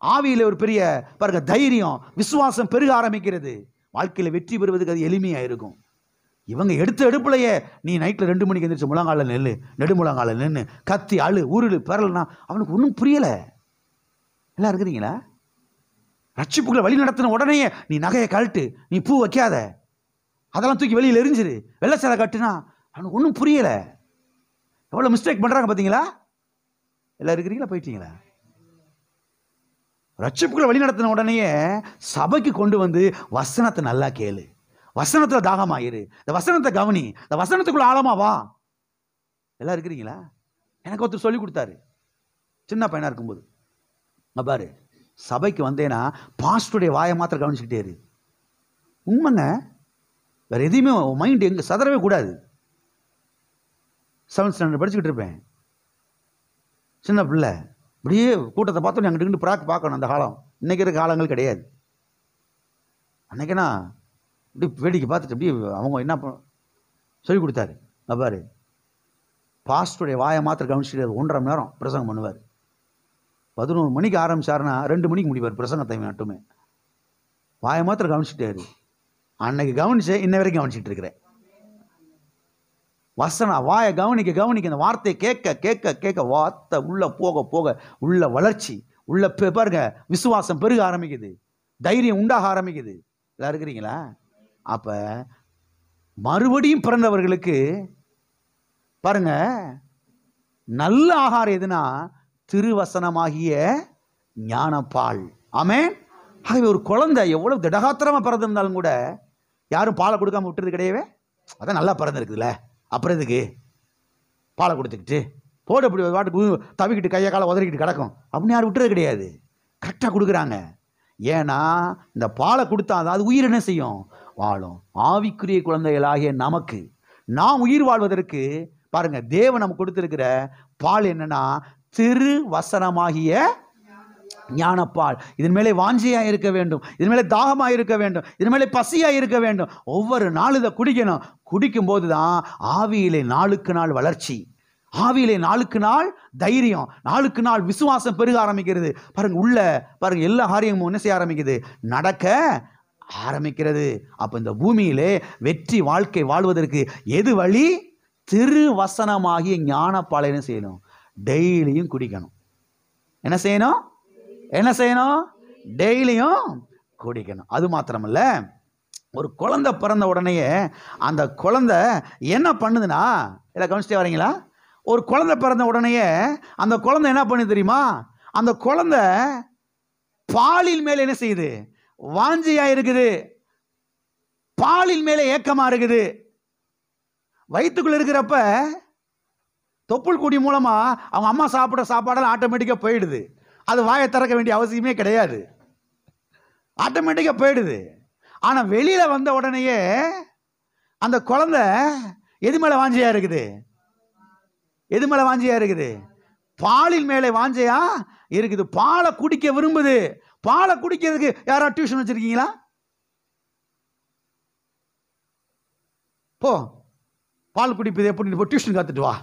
ஆவியிலே ஒரு பெரிய பாருங்க தைரியம், விசுவாசம் பெருக ஆரம்பிக்கிறது. வாழ்க்கையில வெற்றி பெறுவதுக்கு அது எளிமையா இருக்கும். இவங்க எடுத்த எடுப்புலையே நீ நைட்டில் 2 மணிக்கு எந்திரிச்சு முழங்கால நெல்லு, நெடுமுழங்கால நின்று கத்தி அழு உருளு பெறலனா அவனுக்கு ஒன்றும் புரியல. எல்லாம் இருக்கிறீங்களா? ரட்சிப்புக்குள்ள வழி நடத்தின உடனேயே நீ நகையை கழட்டு, நீ பூ வைக்காத, அதெல்லாம் தூக்கி வெளியில் எரிஞ்சிரு, வெள்ளை சேலை கட்டுனா அவனுக்கு ஒன்றும் புரியல. எவ்வளோ மிஸ்டேக் பண்ணுறாங்க பார்த்தீங்களா? எல்லாம் இருக்கிறீங்களா? போயிட்டீங்களா? ரட்சிப்புக்குள்ள வழி நடத்தின உடனேயே சபைக்கு கொண்டு வந்து வசனத்தை நல்லா கேளு, வசனத்தில் தாகமாயிரு, இந்த வசனத்தை கவனி, இந்த வசனத்துக்குள்ள ஆழமா வா. எல்லாம் இருக்கிறீங்களா? எனக்கு ஒருத்தர் சொல்லி கொடுத்தாரு சின்ன பையனா இருக்கும்போது. பாரு, சபைக்கு வந்தேன்னா பாஸ்டருடைய வாயை மாத்திரம் கவனிச்சுக்கிட்டே இரு. உண்மைங்க, வேற எதையுமே மைண்ட் எங்க சதறவே கூடாது. 7th ஸ்டாண்டர்ட் படிச்சுக்கிட்டு இருப்பேன், சின்ன பிள்ளை. இப்படியே கூட்டத்தை பார்த்தோம், அங்கிட்டு பிராக்கு பார்க்கணும். அந்த காலம் இன்னைக்கு இருக்க காலங்கள் கிடையாது. அன்னைக்குன்னா இப்படி வேடிக்கை பார்த்துட்டு அப்படியே அவங்க என்ன சொல்லி கொடுத்தாரு. பாரு, பாஸ்டருடைய வாயை மாத்திரம் கவனிச்சுட்டு 1.5 மணி நேரம் பிரசங்கம் பண்ணுவார். 11 மணிக்கு ஆரம்பிச்சாருன்னா 2 மணிக்கு முடிவார் பிரசங்கத்தை மட்டுமே. வாயை மாத்திரம் கவனிச்சுட்டாரு. அன்னைக்கு கவனிச்சு இன்ன வரைக்கும் கவனிச்சுட்டு இருக்கிறேன். வசனம் வாயை கவனிக்க கவனிக்க, அந்த வார்த்தையை கேட்க கேட்க கேட்க வார்த்தை உள்ள போக போக உள்ள வளர்ச்சி, உள்ள பாருங்க விசுவாசம் பெருக ஆரம்பிக்குது, தைரியம் உண்டாக ஆரம்பிக்குது. எல்லாம் இருக்கிறீங்களா? அப்ப மறுபடியும் பிறந்தவர்களுக்கு பாருங்க நல்ல ஆகாரம் எதுனா திருவசனமாகிய ஞானப்பால். ஆமென். ஆகவே ஒரு குழந்தை எவ்வளவு திடகாத்திரமா பிறந்திருந்தாலும் கூட யாரும் பாலை கொடுக்காம விட்டுறது கிடையவே. அதான் நல்லா பிறந்திருக்குதுல்ல, அப்புறம் எதுக்கு பாலை கொடுத்துக்கிட்டு போடு, அப்படி வாட்டுக்கு தவிக்கிட்டு கையை காலை உதறிக்கிட்டு கிடக்கும் அப்படின்னு யாரும் விட்டுறது கிடையாது. கரெக்டாக கொடுக்குறாங்க. ஏன்னா இந்த பாலை கொடுத்தாதான் அது உயிர் என்ன செய்யும்? வாழும். ஆவிக்குரிய குழந்தைகளாகிய நமக்கு நாம் உயிர் வாழ்வதற்கு பாருங்க, தேவன் நமக்கு கொடுத்திருக்கிற பால் என்னன்னா திருவசனமாகிய ஞானப்பால். இதன் மேலே வாஞ்சியாக இருக்க வேண்டும், இதன் மேலே தாகமாக இருக்க வேண்டும், இதன் மேலே பசியாக இருக்க வேண்டும். ஒவ்வொரு நாள் இதை குடிக்கணும். குடிக்கும் போது தான் ஆவியிலே நாளுக்கு நாள் வளர்ச்சி, ஆவியிலே நாளுக்கு நாள் தைரியம், நாளுக்கு நாள் விசுவாசம் பெருக ஆரம்பிக்கிறது. பாருங்க, உள்ள பாருங்க எல்லா காரியமும் என்ன செய்ய ஆரம்பிக்குது? நடக்க ஆரம்பிக்கிறது. அப்போ இந்த பூமியிலே வெற்றி வாழ்க்கை வாழ்வதற்கு எது வழி? திருவசனமாகிய ஞானப்பாலை என்ன செய்யணும்? டெய்லியும் குடிக்கணும். என்ன செய்யணும்? என்ன செய்யணும்? டெய்லியும் குடிக்கணும். அது மாத்திரமல்ல, ஒரு குழந்தை பிறந்த உடனேயே அந்த குழந்தை என்ன பண்ணுதுன்னா, இல்லை கவனிச்சிட்டே வரீங்களா? ஒரு குழந்தை பிறந்த உடனேயே அந்த குழந்தை என்ன பண்ணுது தெரியுமா? அந்த குழந்தை பாலின் மேலே என்ன செய்யுது? வாஞ்சியா இருக்குது, பாலின் மேலே ஏக்கமா இருக்குது. வயிற்றுக்குள்ள இருக்கிறப்ப தொப்புள் கொடி மூலமா அவங்க அம்மா சாப்பிட்ற சாப்பாடெல்லாம் ஆட்டோமேட்டிக்காக போயிடுது. அது வாயை திறக்க வேண்டிய அவசியமே கிடையாது, ஆட்டோமேட்டிக்காக போயிடுது. ஆனால் வெளியில் வந்த உடனேயே அந்த குழந்தை எது மேலே வாஞ்சியா இருக்குது? எது மேலே வாஞ்சியா இருக்குது? பாலின் மேலே வாஞ்சையா இருக்குது. பாலை குடிக்க விரும்புது. பாலை குடிக்கிறதுக்கு யாராவது டியூஷன் வச்சிருக்கீங்களா? போ பால் குடிப்பது எப்படி, இப்போ டியூஷன் கற்றுட்டு வா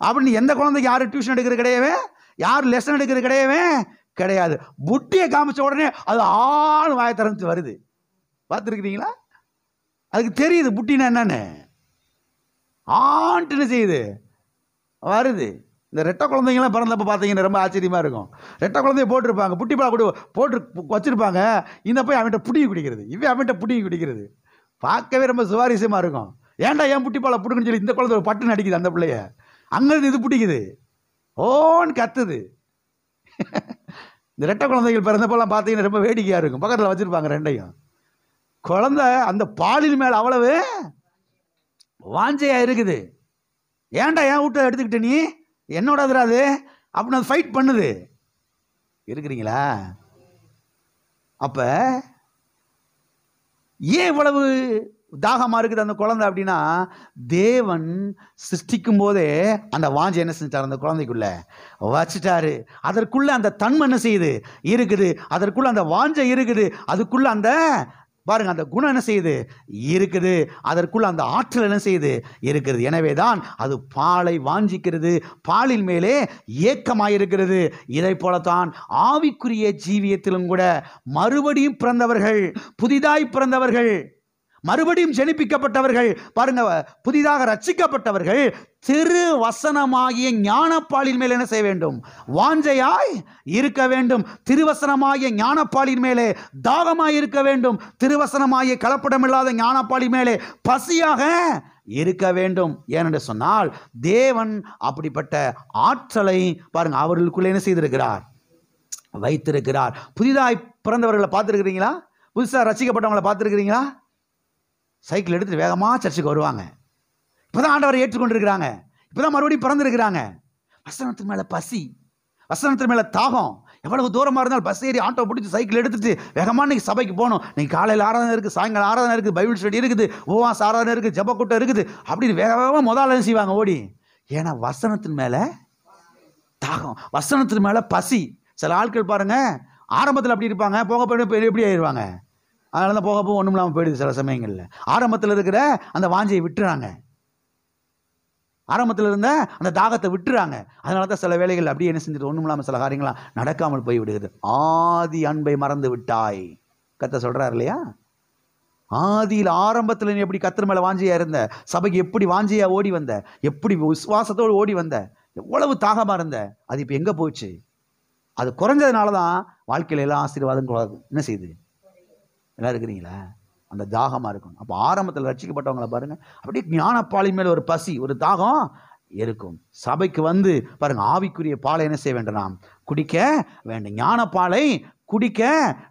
அப்படின்னு எந்த குழந்தைக்கு யாரும் டியூஷன் எடுக்கிறது கிடையவே, யாரும் லெசன் எடுக்கிறது கிடையவே கிடையாது. புட்டியை காமிச்ச உடனே அது ஆள் வாயை திறந்து வருது. பார்த்துருக்கிறீங்களா? அதுக்கு தெரியுது புட்டினா என்னன்னு. ஆண்ட்டுன்னு செய்யுது, வருது. இந்த ரெட்டை குழந்தைங்களாம் பிறந்தப்போ பார்த்தீங்கன்னா ரொம்ப ஆச்சரியமாக இருக்கும். ரெட்டை குழந்தைய போட்டிருப்பாங்க, புட்டி பால் கூட போட்டு வச்சுருப்பாங்க. இந்த போய் அவன்கிட்ட புடிங்கி குடிக்கிறது, இவன் அவன்கிட்ட புடிங்கி குடிக்கிறது. பார்க்கவே ரொம்ப சுவாரஸ்யமாக இருக்கும். ஏன்டா ஏன் புட்டி பாலை புடுங்கன்னு சொல்லி இந்த குழந்தை ஒரு பட்டு நடிக்குது. அந்த பிள்ளைய அங்கிருந்து இது பிடிக்குது, ஓன்னு கத்துது. இந்த ரெட்டை குழந்தைகள் பிறந்தப்பெல்லாம் பார்த்தீங்கன்னா ரொம்ப வேடிக்கையாக இருக்கும். பக்கத்தில் வச்சுருப்பாங்க ரெண்டையும். குழந்தை அந்த பாலின் மேலே அவ்வளவு வாஞ்சையாக இருக்குது. ஏன்டா ஏன் வீட்டை எடுத்துக்கிட்ட நீ, என்னோட அது அப்படின்னு அது ஃபைட் பண்ணுது. இருக்கிறீங்களா? அப்ப ஏன் இவ்வளவு தாகமா இருக்குது அந்த குழந்தை அப்படின்னா, தேவன் சிருஷ்டிக்கும் போதே அந்த வாஞ்சை என்ன செஞ்சார்? அந்த குழந்தைக்குள்ள வச்சுட்டாரு. அதற்குள்ள அந்த தன்மை என்ன செய்யுது? இருக்குது. அதற்குள்ள அந்த வாஞ்சை இருக்குது. அதுக்குள்ள அந்த பாருங்க அந்த குணம் என்ன செய்யுது? இருக்குது. அதற்குள்ள அந்த ஆற்றல் என்ன செய்யுது? இருக்கிறது. எனவே தான் அது பாலை வாஞ்சிக்கிறது, பாலின் மேலே ஏக்கமாயிருக்கிறது. இதை போலத்தான் ஆவிக்குரிய ஜீவியத்திலும் கூட மறுபடியும் பிறந்தவர்கள், புதிதாய் பிறந்தவர்கள், மறுபடியும் ஜெனிப்பிக்கப்பட்டவர்கள், பாருங்க புதிதாக ரட்சிக்கப்பட்டவர்கள் திருவசனமாகிய ஞானப்பாலின் மேல் என்ன செய்ய வேண்டும்? வாஞ்சையாய் இருக்க வேண்டும். திருவசனமாகிய ஞானப்பாலின் மேலே தாகமாய் இருக்க வேண்டும். திருவசனமாகிய கலப்படமில்லாத ஞானப்பாலின் மேலே பசியாக இருக்க வேண்டும். ஏனென்று சொன்னால் தேவன் அப்படிப்பட்ட ஆற்றலை பாருங்க அவர்களுக்குள்ளே என்ன செய்திருக்கிறார்? வைத்திருக்கிறார். புதிதாய் பிறந்தவர்களை பார்த்துருக்கிறீங்களா? புதுசாக ரட்சிக்கப்பட்டவங்களை பார்த்துருக்கிறீங்களா? சைக்கிள் எடுத்துட்டு வேகமாக சர்ச்சுக்கு வருவாங்க. இப்போதான் ஆண்டவரை ஏற்றுக்கொண்டிருக்கிறாங்க, இப்போதான் மறுபடியும் பிறந்திருக்கிறாங்க. வசனத்தின் மேலே பசி, வசனத்தின் மேலே தாகம். எவ்வளவு தூரமாக இருந்தாலும் பஸ் ஏறி ஆட்டோ பிடிச்சி சைக்கிள் எடுத்துட்டு வேகமாக இன்னைக்கு சபைக்கு போகணும். இன்னைக்கு காலையில் ஆராதனை இருக்குது, சாயங்காலம் ஆராதனை இருக்குது, பைபிள் ஸ்டடி இருக்குது, உபவாச ஆராதனை இருக்குது, ஜெப கூட்டம் இருக்குது அப்படின்னு வேகமாக முதல்ல செய்வாங்க ஓடி. ஏன்னா வசனத்தின் மேலே தாகம், வசனத்தின் மேலே பசி. சில ஆட்கள் பாருங்க ஆரம்பத்தில் அப்படி இருப்பாங்க, போக போய் எப்படி ஆயிடுவாங்க. அதனால தான் போக போக ஒன்றும் இல்லாமல் போயிடுது. சில சமயங்களில் ஆரம்பத்தில் இருக்கிற அந்த வாஞ்சையை விட்டுறாங்க, ஆரம்பத்தில் இருந்த அந்த தாகத்தை விட்டுறாங்க. அதனால தான் சில வேலைகள் அப்படியே என்ன செஞ்சுட்டு ஒன்றும் இல்லாமல் சில காரியங்களாம் நடக்காமல் போய் விடுகிறது. ஆதி அன்பை மறந்து விட்டாய் கர்த்தர் சொல்கிறார் இல்லையா? ஆதியில் ஆரம்பத்தில் நீ எப்படி கர்த்தர் மேலே வாஞ்சியாக இருந்த, சபைக்கு எப்படி வாஞ்சியாக ஓடி வந்த, எப்படி விசுவாசத்தோடு ஓடி வந்த, எவ்வளவு தாகமாக இருந்த, அது இப்போ எங்கே போச்சு? அது குறைஞ்சதுனால தான் வாழ்க்கையில் எல்லாம் ஆசீர்வாதம் என்ன செய்யுது? எல்லாம் இருக்கிறீங்களா? அந்த தாகமாக இருக்கணும். அப்போ ஆரம்பத்தில் ரட்சிக்கப்பட்டவங்களை பாருங்கள், அப்படியே ஞானப்பாலின் மேலே ஒரு பசி, ஒரு தாகம் இருக்கும். சபைக்கு வந்து பாருங்க ஆவிக்குரிய பாலை என்ன செய்ய வேண்டும்? நாம் குடிக்க வேண்டும். ஞானப்பாலை குடிக்க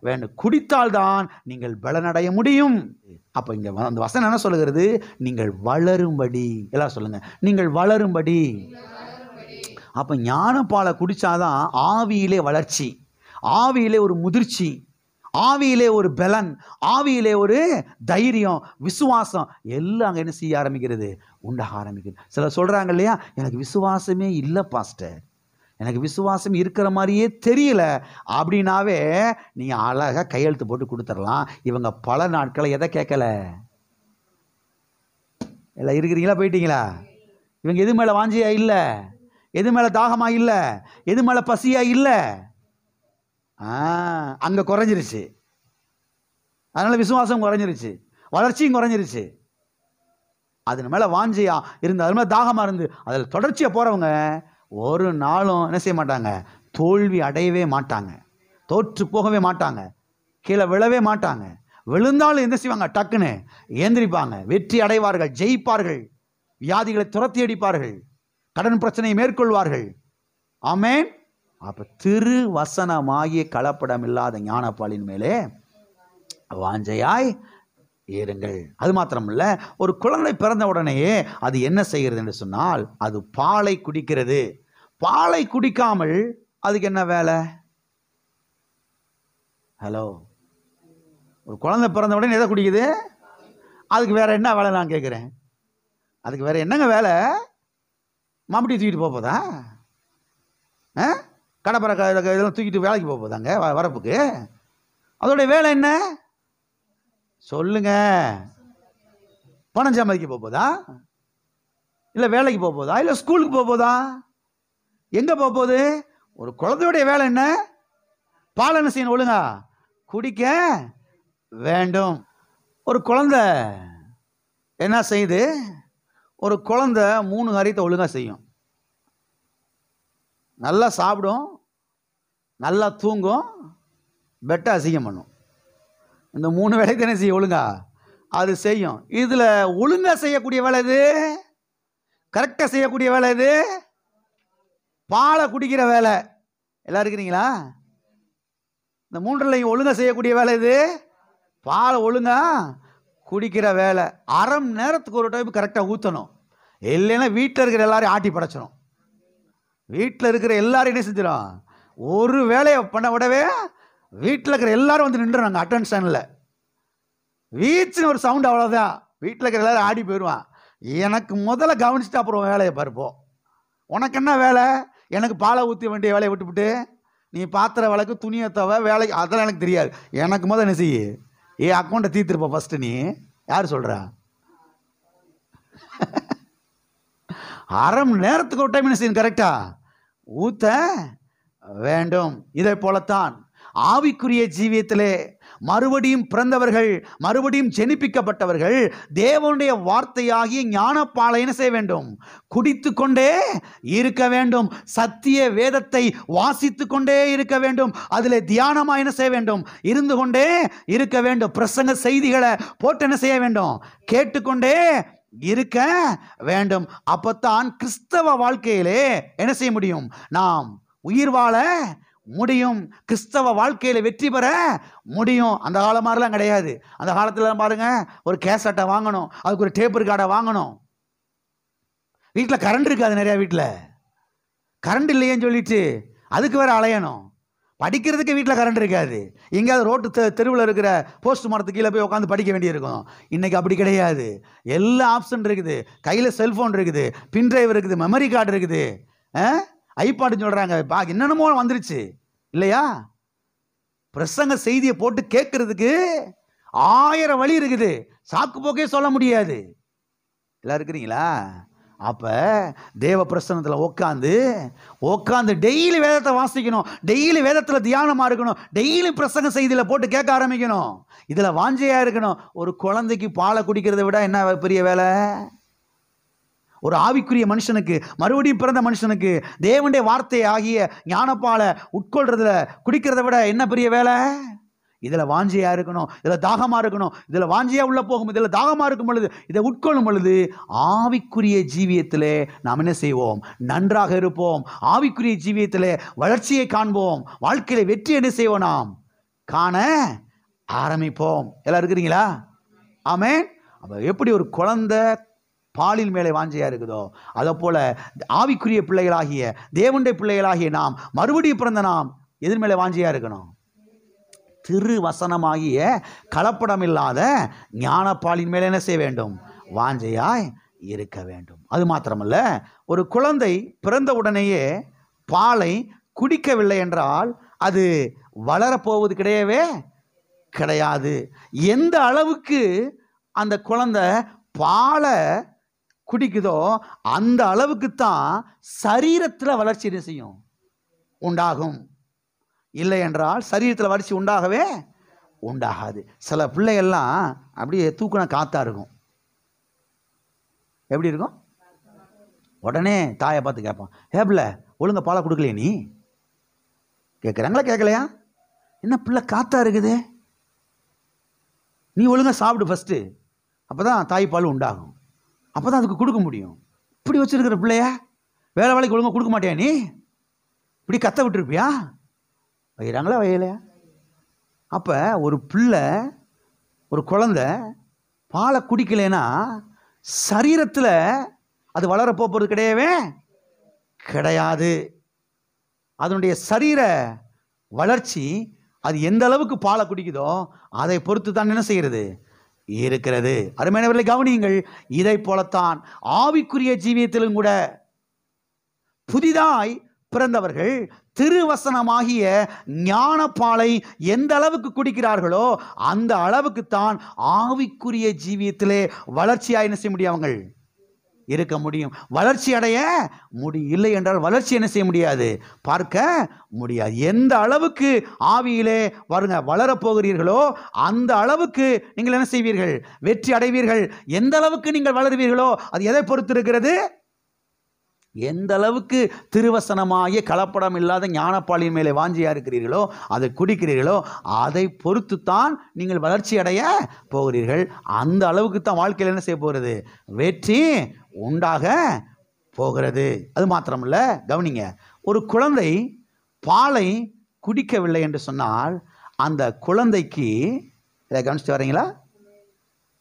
வேண்டும். குடித்தால்தான் நீங்கள் பலனடைய முடியும். அப்போ இங்கே அந்த வசனம் என்ன சொல்லுகிறது? நீங்கள் வளரும்படி. எல்லாம் சொல்லுங்க, நீங்கள் வளரும்படி. அப்போ ஞானப்பாலை குடித்தாதான் ஆவியிலே வளர்ச்சி, ஆவியிலே ஒரு முதிர்ச்சி, ஆவியிலே ஒரு பலன், ஆவியிலே ஒரு தைரியம், விசுவாசம் எல்லாம் அங்கே என்ன செய்ய ஆரம்பிக்கிறது? உண்டாக ஆரம்பிக்கிறது. சிலர் சொல்கிறாங்க இல்லையா, எனக்கு விசுவாசமே இல்லை பாஸ்டர், எனக்கு விசுவாசம் இருக்கிற மாதிரியே தெரியல அப்படின்னாவே நீங்கள் அழகாக கையெழுத்து போட்டு கொடுத்துடலாம். இவங்க பல நாட்களை எதை கேட்கல? எல்லாம் இருக்கிறீங்களா, போயிட்டீங்களா? இவங்க எது மேலே வாஞ்சியா இல்லை, எது மேலே தாகமா இல்லை, எது மேலே பசியா இல்லை, அங்கே குறைஞ்சிருச்சு. அதனால விசுவாசம் குறைஞ்சிருச்சு, வளர்ச்சியும் குறைஞ்சிருச்சு. அது மேலே வாஞ்சியா இருந்து, அது மேலே தாகமாக இருந்து அதில் தொடர்ச்சியாக போகிறவங்க ஒரு நாளும் என்ன செய்ய மாட்டாங்க? தோல்வி அடையவே மாட்டாங்க, தோற்று போகவே மாட்டாங்க, கீழே விழவே மாட்டாங்க. விழுந்தாலும் என்ன செய்வாங்க? டக்குன்னு ஏந்திரிப்பாங்க, வெற்றி அடைவார்கள், ஜெயிப்பார்கள், வியாதிகளை துரத்தி அடிப்பார்கள், கடன் பிரச்சனையை மேற்கொள்வார்கள். ஆமென். அப்போ திரு வசனமாகிய கலப்படம் இல்லாத ஞானப்பாலின் மேலே வாஞ்சையாய் இருங்கள். அது மாத்திரமல்ல, ஒரு குழந்தை பிறந்த உடனேயே அது என்ன செய்கிறது என்று சொன்னால், அது பாலை குடிக்கிறது. பாலை குடிக்காமல் அதுக்கு என்ன வேலை? ஹலோ, ஒரு குழந்தை பிறந்த உடனே எதை குடிக்குது? அதுக்கு வேற என்ன வேலை நான் கேட்குறேன்? அதுக்கு வேற என்னங்க வேலை? மாம்பட்டி தூக்கிட்டு போதா? கடப்பரை இதெல்லாம் தூக்கிட்டு வேலைக்கு போதாங்க வரப்புக்கு? அதோடைய வேலை என்ன சொல்லுங்க? பணம் சம்பாதிக்க போதா, இல்லை வேலைக்கு போதா, இல்லை ஸ்கூலுக்கு போதா, எங்கே போகுது? ஒரு குழந்தையுடைய வேலை என்ன? பால் என்ன செய்யணும்? ஒழுங்கா குடிக்க வேண்டும். ஒரு குழந்தை என்ன செய்யுது? ஒரு குழந்தை 3 காரியத்தை ஒழுங்காக செய்யும். நல்லா சாப்பிடும், நல்லா தூங்கும், பெட்டை அசிங்கம் பண்ணும். இந்த 3 வேலை தானே செய்யும் ஒழுங்கா? அது செய்யும். இதில் ஒழுங்காக செய்யக்கூடிய வேலை இது, கரெக்டாக செய்யக்கூடிய வேலை இது, பாலை குடிக்கிற வேலை. எல்லாம் இருக்கிறீங்களா? இந்த 3லையும் ஒழுங்காக செய்யக்கூடிய வேலை இது, பாலை ஒழுங்காக குடிக்கிற வேலை. அரை மணி நேரத்துக்கு ஒரு டைம் கரெக்டாக ஊற்றணும், இல்லைன்னா வீட்டில் இருக்கிற எல்லாரையும் ஆட்டி படைச்சிடும். வீட்டில் இருக்கிற எல்லாரும் என்ன செஞ்சிடும்? ஒரு வேலையை பண்ண விடவே வீட்டில் இருக்கிற எல்லாரும் வந்து நின்றுறாங்க அட்டென்ஷனில். வீச்சுன்னு ஒரு சவுண்ட், அவ்வளோதான். வீட்டில் இருக்கிற எல்லாரும் ஆடி போயிடுவான். எனக்கு முதல்ல கவனிச்சுட்டு அப்புறம் வேலையை பார்ப்போம். உனக்கு என்ன வேலை? எனக்கு பாலை ஊற்ற வேண்டிய வேலையை விட்டுவிட்டு நீ பாத்திர வேலைக்கு, துணியை தவ வேலைக்கு, அதெல்லாம் எனக்கு தெரியாது. எனக்கு முதல் என்ன செய்ய? அக்கௌண்ட்டை தீர்த்துருப்ப ஃபஸ்ட்டு. நீ யார் சொல்கிறா? அரை மணி நேரத்துக்கு ஒரு டைம் என்ன செய்யணும்? கரெக்டாக ஊற்ற வேண்டும். இதை போலத்தான் ஆவிக்குரிய ஜீவியத்திலே மறுபடியும் பிறந்தவர்கள், மறுபடியும் ஜெனிப்பிக்கப்பட்டவர்கள் தேவனுடைய வார்த்தையாகிய ஞானப்பாலை என்ன செய்ய வேண்டும்? குடித்து கொண்டே இருக்க வேண்டும். சத்திய வேதத்தை வாசித்து கொண்டே இருக்க வேண்டும். அதில் தியானமாக என்ன செய்ய வேண்டும்? இருந்து கொண்டே இருக்க வேண்டும். பிரசங்க செய்திகளை போட்டு என்ன செய்ய வேண்டும்? கேட்டுக்கொண்டே இருக்க வேண்டும். அப்பத்தான் கிறிஸ்தவ வாழ்க்கையிலே என்ன செய்ய முடியும்? நாம் உயிர் வாழ முடியும், கிறிஸ்தவ வாழ்க்கையில வெற்றி பெற முடியும். அந்த காலம் மாதிரிலாம் கிடையாது. அந்த காலத்துல பாருங்க, ஒரு கேசட்டை வாங்கணும், அதுக்கு ஒரு டேப் ரெக்கார்டை வாங்கணும். வீட்டில் கரண்ட் இருக்காது, நிறைய வீட்டில் கரண்ட் இல்லையேன்னு சொல்லிட்டு அதுக்கு வேற அலையணும். படிக்கிறதுக்கு வீட்டில் கரண்ட் இருக்காது, எங்கேயாவது ரோட்டு தெருவில் இருக்கிற போஸ்ட் மரத்துக்கு கீழே போய் உட்காந்து படிக்க வேண்டியிருக்கும். இன்னைக்கு அப்படி கிடையாது. எல்லா ஆப்ஷன் இருக்குது. கையில் செல்ஃபோன் இருக்குது, பின்ட்ரைவ் இருக்குது, மெமரி கார்டு இருக்குது, ஐபாடுன்னு சொல்கிறாங்க, என்னென்னமோ வந்துருச்சு இல்லையா? பிரசங்க செய்தியை போட்டு கேட்கறதுக்கு 1000 வழி இருக்குது. சாக்கு போக்கே சொல்ல முடியாது. எல்லாம் இருக்கிறீங்களா? அப்போ தேவ பிரசன்னத்தில் உட்காந்து டெய்லி வேதத்தை வாசிக்கணும், டெய்லி வேதத்தில் தியானமாக இருக்கணும், டெய்லி பிரசங்க செய்தியில் போட்டு கேட்க ஆரம்பிக்கணும். இதில் வாஞ்சையாக இருக்கணும். ஒரு குழந்தைக்கு பாலை குடிக்கிறத விட என்ன பெரிய வேலை? ஒரு ஆவிக்குரிய மனுஷனுக்கு, மறுபடியும் பிறந்த மனுஷனுக்கு தேவனுடைய வார்த்தை ஆகிய ஞானப்பாலை உட்கொள்றதுல, குடிக்கிறத விட என்ன பெரிய வேலை? இதில் வாஞ்சியாக இருக்கணும், இதில் தாகமாக இருக்கணும். இதில் வாஞ்சியாக உள்ள போகும், இதில் தாகமாக இருக்கும் பொழுது, இதை உட்கொள்ளும் பொழுது ஆவிக்குரிய ஜீவியத்திலே நாம் என்ன செய்வோம்? நன்றாக இருப்போம். ஆவிக்குரிய ஜீவியத்திலே வளர்ச்சியை காண்போம். வாழ்க்கையில வெற்றி என்ன செய்வோம்? நாம் காண ஆரம்பிப்போம். எல்லாம் இருக்கிறீங்களா? ஆமென். அப்போ எப்படி ஒரு குழந்தை பாலின் மேலே வாஞ்சையாக இருக்குதோ, அதை போல ஆவிக்குரிய பிள்ளைகளாகிய தேவனுடைய பிள்ளைகளாகிய நாம், மறுபடியும் பிறந்த நாம் எதிர் மேலே வாஞ்சியாக இருக்கணும்? திருவசனமாகிய கலப்படம் இல்லாத ஞானப்பாலின் மேலே என்ன செய்ய வேண்டும்? வாஞ்சையாய் இருக்க வேண்டும். அது மாத்திரமல்ல, ஒரு குழந்தை பிறந்த உடனேயே பாலை குடிக்கவில்லை என்றால் அது வளரப்போவது கிடையவே கிடையாது. எந்த அளவுக்கு அந்த குழந்தை பாலை குடிக்குதோ அந்த அளவுக்கு தான் சரீரத்தில் வளர்ச்சி என்ன செய்யும்? உண்டாகும். இல்லை என்றால் சரீரத்தில் வளர்ச்சி உண்டாகவே உண்டாகாது. சில பிள்ளைகள்லாம் அப்படியே தூக்குன காத்தா இருக்கும். எப்படி இருக்கும்? உடனே தாயை பார்த்து கேட்பான், பிள்ளை ஒழுங்கா பாலை கொடுக்கலையே நீ? கேட்குறாங்களா கேட்கலையா? என்ன பிள்ளை காத்தா இருக்குது, நீ ஒழுங்கா சாப்பிடு ஃபஸ்ட்டு, அப்போ தான் தாய்ப்பால் உண்டாகும், அப்போ தான் அதுக்கு கொடுக்க முடியும். இப்படி வச்சுருக்கிற பிள்ளைய வேலை வேலைக்கு ஒழுங்காக கொடுக்க மாட்டியா நீ? இப்படி கத்த விட்டுருப்பியா? வைகிறாங்களா வையலையா? அப்போ ஒரு பிள்ளை, ஒரு குழந்தை பாலை குடிக்கலைன்னா சரீரத்தில் அது வளரப்போகிறது கிடையவே கிடையாது. அதனுடைய சரீர வளர்ச்சி அது எந்த அளவுக்கு பாலை குடிக்குதோ அதை பொறுத்து தான் என்ன செய்கிறது இருக்கிறது. அருமையானவர்களை கவனியுங்கள். இதை போலத்தான் ஆவிக்குரிய ஜீவியத்திலும் கூட புதிதாய் பிறந்தவர்கள் திருவசனமாகிய ஞானப்பாலை எந்த அளவுக்கு குடிக்கிறார்களோ அந்த அளவுக்குத்தான் ஆவிக்குரிய ஜீவியத்திலே வளர்ச்சியாக என்ன செய்ய முடியும்? அவங்க இருக்க முடியும். வளர்ச்சி அடைய முடியும். இல்லை என்றால் வளர்ச்சி என்ன செய்ய முடியாது? பார்க்க முடியாது. எந்த அளவுக்கு ஆவியிலே வளரப்போகிறீர்களோ அந்த அளவுக்கு நீங்கள் என்ன செய்வீர்கள்? வெற்றி அடைவீர்கள். எந்த அளவுக்கு நீங்கள் வளருவீர்களோ அது எதை பொறுத்து இருக்கிறது? எந்த அளவுக்கு திருவசனமாகிய கலப்படம் இல்லாத ஞானப்பாலின் மேலே வாஞ்சியாக இருக்கிறீர்களோ, அதை குடிக்கிறீர்களோ, அதை பொறுத்து தான் நீங்கள் வளர்ச்சி அடைய போகிறீர்கள். அந்த அளவுக்கு தான் வாழ்க்கையில் என்ன செய்ய போகிறது? வெற்றி உண்டாக போகிறது. அது மாத்திரமல்ல, கவனிங்க, ஒரு குழந்தை பாலை குடிக்கவில்லை என்று சொன்னால் அந்த குழந்தைக்கு, இதை கவனிச்சுட்டு வரீங்களா,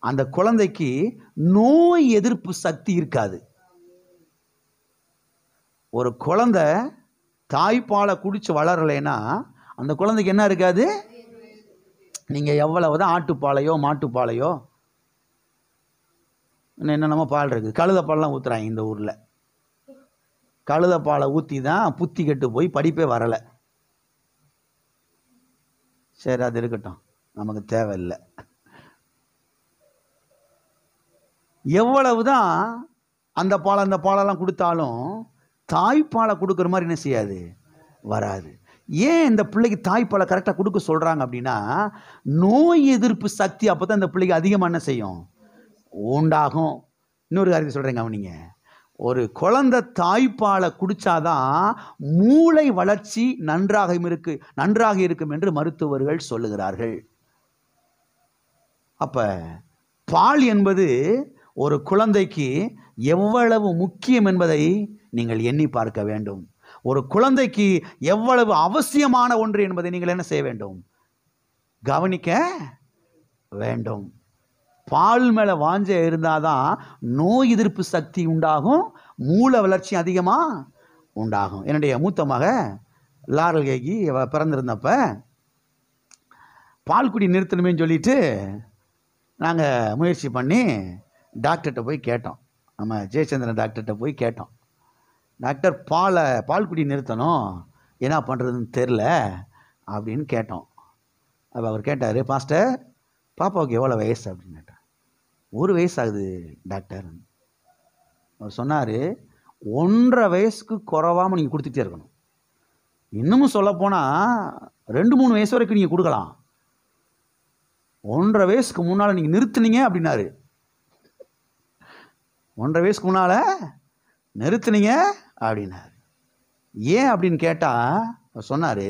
அந்த குழந்தைக்கு நோய் எதிர்ப்பு சக்தி இருக்காது. ஒரு குழந்தை தாய்ப்பாலை குடிச்சு வளரலைன்னா அந்த குழந்தைக்கு என்ன இருக்காது? நீங்கள் எவ்வளவுதான் ஆட்டுப்பாலையோ மாட்டுப்பாலையோ என்னென்னமோ பால் இருக்குது, கழுதைப்பால்லாம் ஊற்றுறாங்க இந்த ஊரில். கழுதைப்பாலை ஊற்றி தான் புத்தி கெட்டு போய் படிப்பே வரலை. சரி, அது இருக்கட்டும், நமக்கு தேவையில்லை. எவ்வளவுதான் அந்த பாலெல்லாம் கொடுத்தாலும் தாய்ப்பாலை கொடுக்குற மாதிரி என்ன செய்யாது? வராது. ஏன் இந்த பிள்ளைக்கு தாய்ப்பாலை கரெக்டாக கொடுக்க சொல்கிறாங்க அப்படின்னா, நோய் எதிர்ப்பு சக்தி அப்போ தான் இந்த பிள்ளைக்கு அதிகமாக என்ன செய்யும்? உண்டாகும். இன்னொரு காரியத்தை சொல்கிறேங்க அவனிங்க, ஒரு குழந்தை தாய்ப்பாலை குடித்தாதான் மூளை வளர்ச்சி நன்றாக இருக்கும் என்று மருத்துவர்கள் சொல்லுகிறார்கள். அப்போ பால் என்பது ஒரு குழந்தைக்கு எவ்வளவு முக்கியம் என்பதை நீங்கள் எண்ணி பார்க்க வேண்டும். ஒரு குழந்தைக்கு எவ்வளவு அவசியமான ஒன்று என்பதை நீங்கள் என்ன செய்ய வேண்டும்? கவனிக்க வேண்டும். பால் மேலே வாஞ்ச இருந்தாதான் நோய் எதிர்ப்பு சக்தி உண்டாகும், மூளை வளர்ச்சி அதிகமாக உண்டாகும். என்னுடைய மூத்த மக லாரல் கேகி பிறந்திருந்தப்ப பால் குடி நிறுத்தணுமேன்னு சொல்லிட்டு நாங்கள் முயற்சி பண்ணி டாக்டர்கிட்ட போய் கேட்டோம். நம்ம ஜெயச்சந்திரன் டாக்டர்கிட்ட போய் கேட்டோம், டாக்டர் பால் குடி நிறுத்தணும், என்ன பண்ணுறதுன்னு தெரில அப்படின்னு கேட்டோம். அப்போ அவர் கேட்டார், பாஸ்டர் பாப்பாவுக்கு எவ்வளோ வயசு அப்படின்னு கேட்டார். 1 வயசு ஆகுது டாக்டர். அவர் சொன்னார், 1.5 வயசுக்கு குறைவாமல் நீங்கள் கொடுத்துட்டே இருக்கணும். இன்னமும் சொல்லப்போனால் 2-3 வயசு வரைக்கும் நீங்கள் கொடுக்கலாம். 1.5 வயசுக்கு முன்னால் நீங்கள் நிறுத்துனீங்க அப்படின்னாரு. 1.5 வயசுக்கு முன்னால் நிறுத்துனீங்க அப்படின்னாரு. ஏன் அப்படின்னு கேட்டால் சொன்னார்,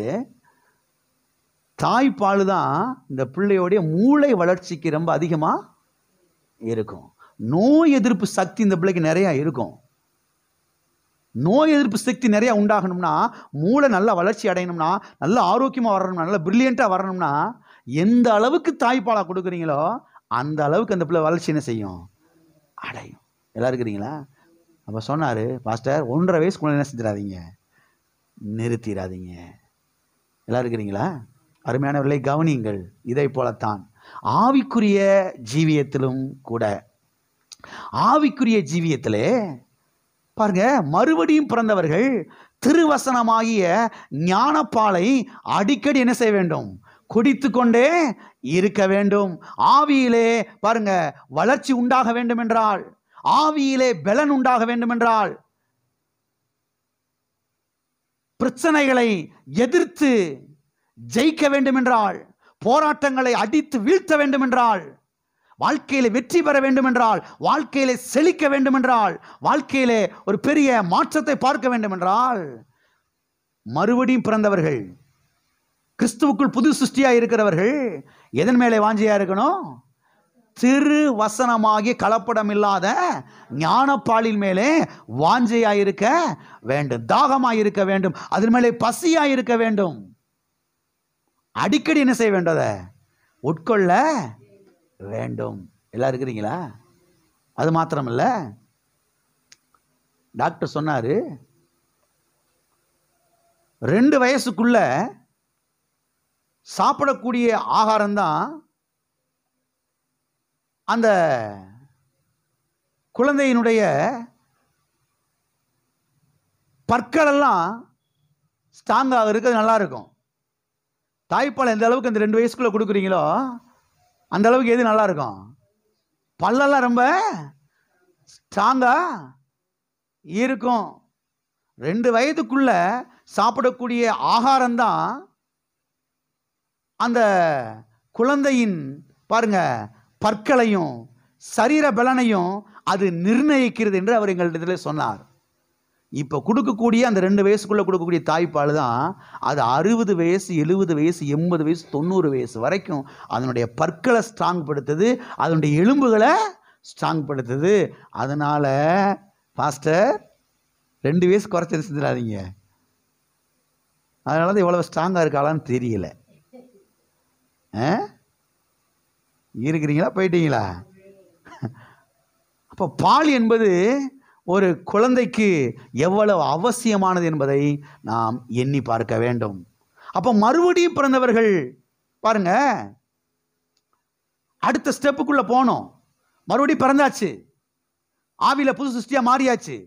தாய்ப்பால் தான் இந்த பிள்ளையோடைய மூளை வளர்ச்சிக்கு ரொம்ப அதிகமாக இருக்கும். நோய் எதிர்ப்பு சக்தி இந்த பிள்ளைக்கு நிறையா இருக்கும். நோய் எதிர்ப்பு சக்தி நிறையா உண்டாகணும்னா, மூளை நல்லா வளர்ச்சி அடையணும்னா, நல்ல ஆரோக்கியமாக வரணும்னா, நல்லா பிரில்லியண்ட்டாக வரணும்னா, எந்த அளவுக்கு தாய்ப்பாலாக கொடுக்குறீங்களோ அந்த அளவுக்கு அந்த பிள்ளை வளர்ச்சி என்ன செய்யும்? அடையும். எல்லாம் இருக்கிறீங்களா? அப்போ சொன்னார், பாஸ்டர் 1.5 வயசுக்குள்ள என்ன செஞ்சிடாதீங்க, நிறுத்திடாதீங்க. எல்லாம் இருக்கிறீங்களா? அருமையானவர்களை கவனியுங்கள். இதை போலத்தான் ஆவிக்குரிய ஜீவியத்திலும் கூட. ஆவிக்குரிய ஜீவியத்திலே பாருங்க, மறுபடியும் பிறந்தவர்கள் திருவசனமாகிய ஞானப்பாலை அடிக்கடி என்ன செய்ய வேண்டும்? குடித்து கொண்டே இருக்க வேண்டும். ஆவியிலே பாருங்க வளர்ச்சி உண்டாக வேண்டும் என்றால், ஆவியிலே பலன் உண்டாக வேண்டும் என்றால், பிரச்சனைகளை எதிர்த்து ஜெயிக்க வேண்டும் என்றால், போராட்டங்களை அடித்து வீழ்த்த வேண்டும் என்றால், வாழ்க்கையில வெற்றி பெற வேண்டும் என்றால், வாழ்க்கையில செழிக்க வேண்டும் என்றால், வாழ்க்கையில ஒரு பெரிய மாற்றத்தை பார்க்க வேண்டும் என்றால், மறுபடியும் பிறந்தவர்கள், கிறிஸ்துவுக்குள் புது சிருஷ்டியா இருக்கிறவர்கள் எதன் மேலே வாஞ்சையா இருக்கணும்? திரு வசனமாகிய கலப்படம் இல்லாத ஞானப்பாலின் மேலே வாஞ்சையா இருக்க வேண்டும், தாகமா இருக்க வேண்டும், அதன் மேலே பசியா இருக்க வேண்டும். அடிக்கடி என்ன செய்ய வேண்டும்? அதை உட்கொள்ள வேண்டும். எல்லாம் இருக்கிறீங்களா? அது மாத்திரமல்ல, டாக்டர் சொன்னாரு 2 வயசுக்குள்ள சாப்பிடக்கூடிய ஆகாரம் தான் அந்த குழந்தையினுடைய பற்கள் எல்லாம் ஸ்ட்ராங்காக இருக்கிறது நல்லா இருக்கும். தாய்ப்பால் எந்த அளவுக்கு அந்த 2 வயசுக்குள்ள கொடுக்குறீங்களோ அந்த அளவுக்கு எது நல்லா இருக்கும்? பல்லெல்லாம் ரொம்ப ஸ்ட்ராங்கா இருக்கும். 2 வயதுக்குள்ள சாப்பிடக்கூடிய ஆகாரம் தான் அந்த குழந்தையின் பாருங்க பற்களையும் சரீர பலனையும் அது நிர்ணயிக்கிறது என்று அவர் எங்களிடத்தில் சொன்னார். இப்போ கொடுக்கக்கூடிய அந்த 2 வயசுக்குள்ள கொடுக்கக்கூடிய தாய்ப்பால் தான் அது 60 வயசு 70 வயசு 80 வயசு 90 வயசு வரைக்கும் அதனுடைய பற்களை ஸ்ட்ராங் படுத்துது, அதனுடைய எலும்புகளை ஸ்ட்ராங் படுத்துது. அதனால பாஸ்டர் 2 வயசு குறைச்சி செஞ்சிடாதீங்க. அதனால தான் இவ்வளவு ஸ்ட்ராங்காக இருக்காளான்னு தெரியல. இருக்கிறீங்களா? போயிட்டீங்களா? அப்போ பால் என்பது ஒரு குழந்தைக்கு எவ்வளவு அவசியமானது என்பதை நாம் எண்ணி பார்க்க வேண்டும். அப்போ மறுபடியும் பிறந்தவர்கள் பாருங்க அடுத்த ஸ்டெப்புக்குள்ள போனோம். மறுபடியும் பிறந்தாச்சு, ஆவியில புது சிருஷ்டியா மாறியாச்சு.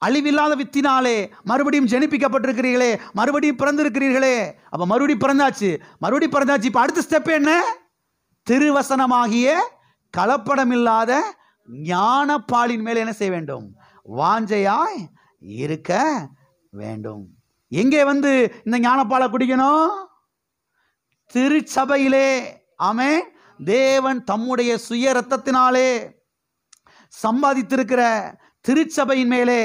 அழிவில்லாத வித்தினாலே மறுபடியும் ஜெனிப்பிக்கப்பட்டிருக்கிறீர்களே, மறுபடியும் பிறந்திருக்கிறீர்களே. அப்ப மறுபடியும் பிறந்தாச்சு. இப்ப அடுத்த ஸ்டெப் என்ன? திருவசனமாகிய கலப்படமில்லாத ஞானப்பாலின் மேல் என்ன செய்ய வேண்டும்? வாஞ்சையாய் இருக்க வேண்டும். எங்கே வந்து இந்த ஞானப்பாலை குடிக்கணும்? திருச்சபையிலே. ஆமென். தேவன் தம்முடைய சுய இரத்தத்தினாலே சம்பாதித்திருக்கிற திருச்சபையின் மேலே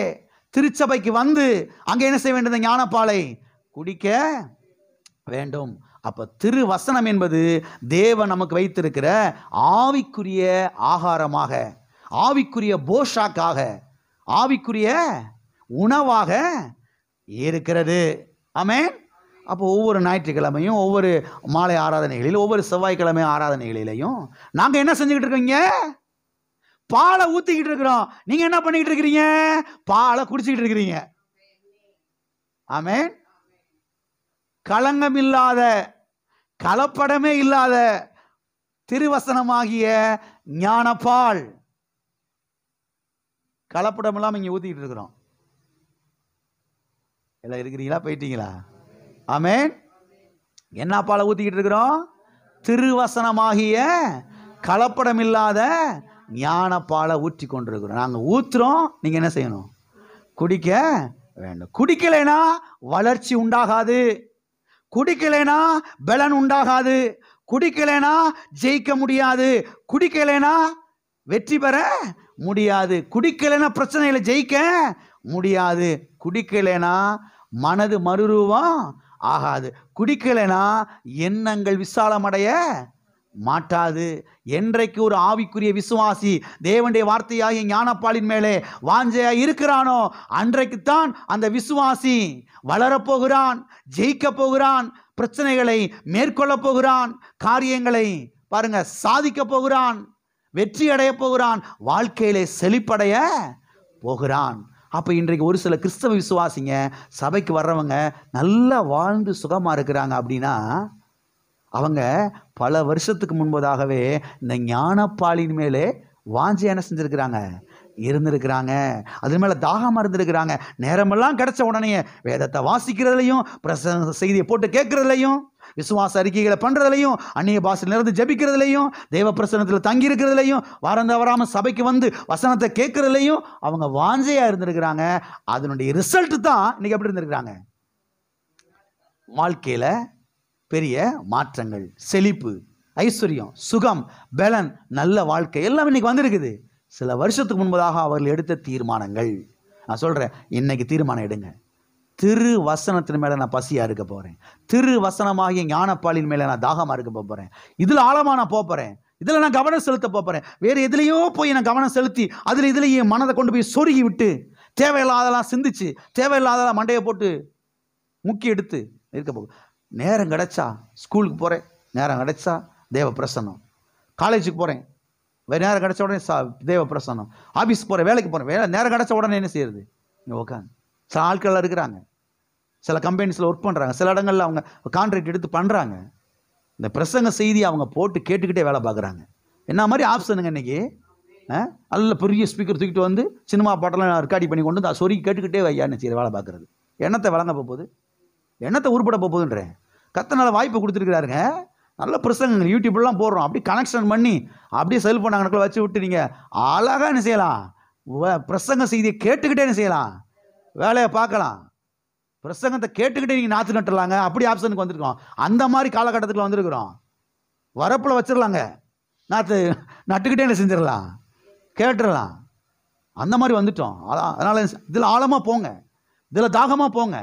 திருச்சபைக்கு வந்து அங்கே என்ன செய்ய வேண்டும்? ஞானப்பாலை குடிக்க வேண்டும். அப்ப திருவசனம் என்பது தேவன் நமக்கு வைத்திருக்கிற ஆவிக்குரிய ஆகாரமாக, ஆவிக்குரிய போஷாக்காக, ஆவிக்குரிய உணவாக இருக்கிறது. ஆமென். அப்போ ஒவ்வொரு ஞாயிற்றுக்கிழமையும் ஒவ்வொரு மாலை ஆராதனைகளிலும் ஒவ்வொரு செவ்வாய்க்கிழமை ஆராதனைகளிலையும் நாங்க என்ன செஞ்சுக்கிட்டு இருக்கீங்க? பாலை ஊத்திக்கிட்டு இருக்கிறோம். நீங்க என்ன பண்ணிக்கிட்டு இருக்கிறீங்க? பாலை குடிச்சுக்கிட்டு இருக்கிறீங்க. ஆமென். களங்கம் இல்லாத, கலப்படமே இல்லாத திருவசனமாகிய ஞானப்பால். கலப்படம் இல்லாம இங்க ஊத்திக்கிட்டு இருக்கிறோம். எல்லாம் இருக்கிறீங்களா? போயிட்டீங்களா? ஆமென். என்ன பாலை ஊத்திக்கிட்டு இருக்கிறோம்? திருவசனமாகிய கலப்படம் இல்லாத ஞானப்பாலை ஊற்றி கொண்டிருக்கிறோம். நாங்க ஊத்துறோம், நீங்க என்ன செய்யணும்? குடிக்க வேண்டும். குடிக்கலைனா வளர்ச்சி உண்டாகாது, குடிக்கலைனா பலன் உண்டாகாது, குடிக்கலைனா ஜெயிக்க முடியாது, குடிக்கலைனா வெற்றி பெற முடியாது, குடிக்கலைனா பிரச்சனைகளை ஜெயிக்க முடியாது, குடிக்கலைனா மனது மறுரூபம் ஆகாது, குடிக்கலைனா எண்ணங்கள் விசாலமடைய மாட்டாது. என்றைக்கு ஒரு ஆவிக்குரிய விசுவாசி தேவனுடைய வார்த்தையாகிய ஞானப்பாலின் மேலே வாஞ்சையா இருக்கிறானோ அன்றைக்குத்தான் அந்த விசுவாசி வளரப்போகிறான், ஜெயிக்க போகிறான், பிரச்சனைகளை மேற்கொள்ள போகிறான், காரியங்களை பாருங்க சாதிக்க போகிறான், வெற்றி அடைய போகிறான், வாழ்க்கையிலே செழிப்படைய போகிறான். அப்போ இன்றைக்கு ஒரு சில கிறிஸ்தவ விசுவாசிங்க சபைக்கு வர்றவங்க நல்லா வாழ்ந்து சுகமாக இருக்கிறாங்க அப்படின்னா அவங்க பல வருஷத்துக்கு முன்பதாகவே இந்த ஞானப்பாலின் மேலே வாஞ்சி என்ன செஞ்சுருக்கிறாங்க, இருந்திருக்கிறாங்க. அது மேலே தாகமாக இருந்திருக்கிறாங்க. நேரமெல்லாம் கிடைச்ச உடனே வேதத்தை வாசிக்கிறதுலையும், பிரசங்க செய்தியை போட்டு கேட்கறதுலையும், விசுவாச அறிக்கைகளை பண்ணுறதுலையும், அந்நிய பாஷையில் இருந்து ஜபிக்கிறதுலையும், தேவ பிரசனத்தில் தங்கி இருக்கிறதுலையும், வாரம் தவறாமல் சபைக்கு வந்து வசனத்தை கேட்கறதுலையும் அவங்க வாஞ்சையாக இருந்திருக்கிறாங்க. அதனுடைய ரிசல்ட் தான் இன்னைக்கு எப்படி இருந்திருக்கிறாங்க, வாழ்க்கையில் பெரிய மாற்றங்கள், செழிப்பு, ஐஸ்வர்யம், சுகம், பலன், நல்ல வாழ்க்கை எல்லாம் இன்னைக்கு வந்திருக்குது. சில வருஷத்துக்கு முன்பதாக அவர்கள் எடுத்த தீர்மானங்கள். நான் சொல்கிறேன், இன்னைக்கு தீர்மானம் எடுங்க. திரு வசனத்தின் மேலே நான் பசியாக இருக்க போகிறேன். திரு வசனமாகிய ஞானப்பாலின் மேலே நான் தாகமாக இருக்க போகிறேன். இதில் ஆழமாக நான் போகிறேன். இதில் நான் கவனம் செலுத்த போகிறேன். வேறு எதுலேயோ போய் நான் கவனம் செலுத்தி அதில் இதுலேயே மனதை கொண்டு போய் சொருகி விட்டு தேவையில்லாதெல்லாம் சிந்திச்சு தேவையில்லாதெல்லாம் மண்டையை போட்டு முக்கி எடுத்து இருக்க போகும். நேரம் கிடைச்சா ஸ்கூலுக்கு போகிறேன், நேரம் கிடைச்சா தேவ பிரசன்னம். காலேஜுக்கு போகிறேன், நேரம் கிடைச்ச உடனே தேவ பிரசன்னம். ஆஃபீஸ்க்கு போகிறேன், வேலைக்கு போகிறேன், நேரம் கிடைச்ச உடனே என்ன செய்யறது, இங்கே உட்காந்து. சில ஆட்கள் இருக்கிறாங்க, சில கம்பெனிஸில் ஒர்க் பண்ணுறாங்க, சில இடங்களில் அவங்க கான்ட்ராக்ட் எடுத்து பண்ணுறாங்க. இந்த பிரசங்க செய்தி அவங்க போட்டு கேட்டுக்கிட்டே வேலை பார்க்குறாங்க. என்ன மாதிரி ஆப்ஷனுங்க இன்றைக்கி. நல்ல பெரிய ஸ்பீக்கர் தூக்கிட்டு வந்து சினிமா பாட்டெல்லாம் ரெக்கார்டி பண்ணி கொண்டு வந்து சொருகி கேட்டுக்கிட்டே வையான்னு செய்ய வேலை பார்க்குறது. எண்ணத்தை வழங்க போகுது, எண்ணத்தை உருப்பட போகுதுன்றேன். கத்தனால வாய்ப்பு கொடுத்துருக்கிறாருங்க. நல்ல பிரசங்கங்கள் யூடியூப்லாம் போடுறோம். அப்படி கனெக்ஷன் பண்ணி அப்படியே செல்ஃபோன் அங்கனக்குள்ள வச்சு விட்டு நீங்கள் அழகாக என்ன செய்யலாம், பிரசங்க செய்தியை கேட்டுக்கிட்டே என்ன செய்யலாம், வேலையை பார்க்கலாம். பிரசங்கத்தை கேட்டுக்கிட்டே நீங்கள் நாற்று நட்டுலாங்க. அப்படி ஆப்ஷனுக்கு வந்திருக்கோம். அந்த மாதிரி காலகட்டத்தில் வந்திருக்கிறோம். வரப்பில் வச்சிடலாங்க, நாற்று நட்டுக்கிட்டே என்ன செஞ்சிடலாம், கேட்டுடலாம். அந்த மாதிரி வந்துட்டோம். அதனால் இதில் ஆழமாக போங்க, இதில் தாகமாக போங்க.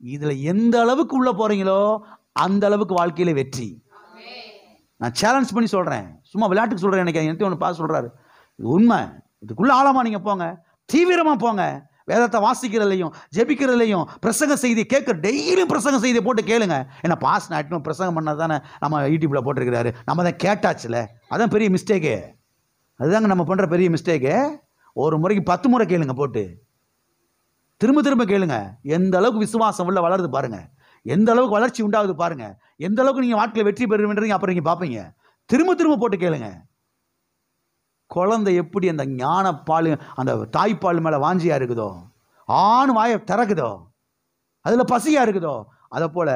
இதில் எந்த அளவுக்கு உள்ளே போகிறீங்களோ அந்த அளவுக்கு வாழ்க்கையில் வெற்றி. நான் சேலஞ்ச் பண்ணி சொல்கிறேன், சும்மா விளையாட்டுக்கு சொல்கிறேன். எனக்கு எனக்கு ஒன்று பார்த்து சொல்கிறாரு, இது உண்மை. இதுக்குள்ளே ஆழமாக நீங்கள் போங்க, தீவிரமாக போங்க. வேதத்தை வாசிக்கிறதுலையும் ஜெபிக்கிறதுலையும் பிரசங்க செய்தி கேட்க, டெய்லியும் பிரசங்க செய்தியை போட்டு கேளுங்க. ஏன்னா பாஸ் நாட்டும் பிரசங்கம் பண்ணால் தானே நம்ம யூடியூப்பில் போட்டிருக்கிறாரு. நம்ம தான் கேட்டாச்சுல, அதான் பெரிய மிஸ்டேக்கு. அதுதாங்க நம்ம பண்ணுற பெரிய மிஸ்டேக்கு. ஒரு முறைக்கு 10 முறை கேளுங்க, போட்டு திரும்ப திரும்ப கேளுங்க. எந்த அளவுக்கு விசுவாசம் உள்ள வளருது பாருங்க, எந்த அளவுக்கு வளர்ச்சி உண்டாகுது பாருங்க, எந்த அளவுக்கு நீங்கள் வாழ்க்கையில் வெற்றி பெறுவீங்க அப்புறம் நீங்கள் பார்ப்பீங்க. திரும்ப திரும்ப போட்டு கேளுங்க. குழந்தை எப்படி அந்த ஞானப்பால், அந்த தாய்ப்பால் மேலே வாஞ்சியாக இருக்குதோ, ஆண் வாயை திறக்குதோ, அதில் பசியாக இருக்குதோ, அதை போல்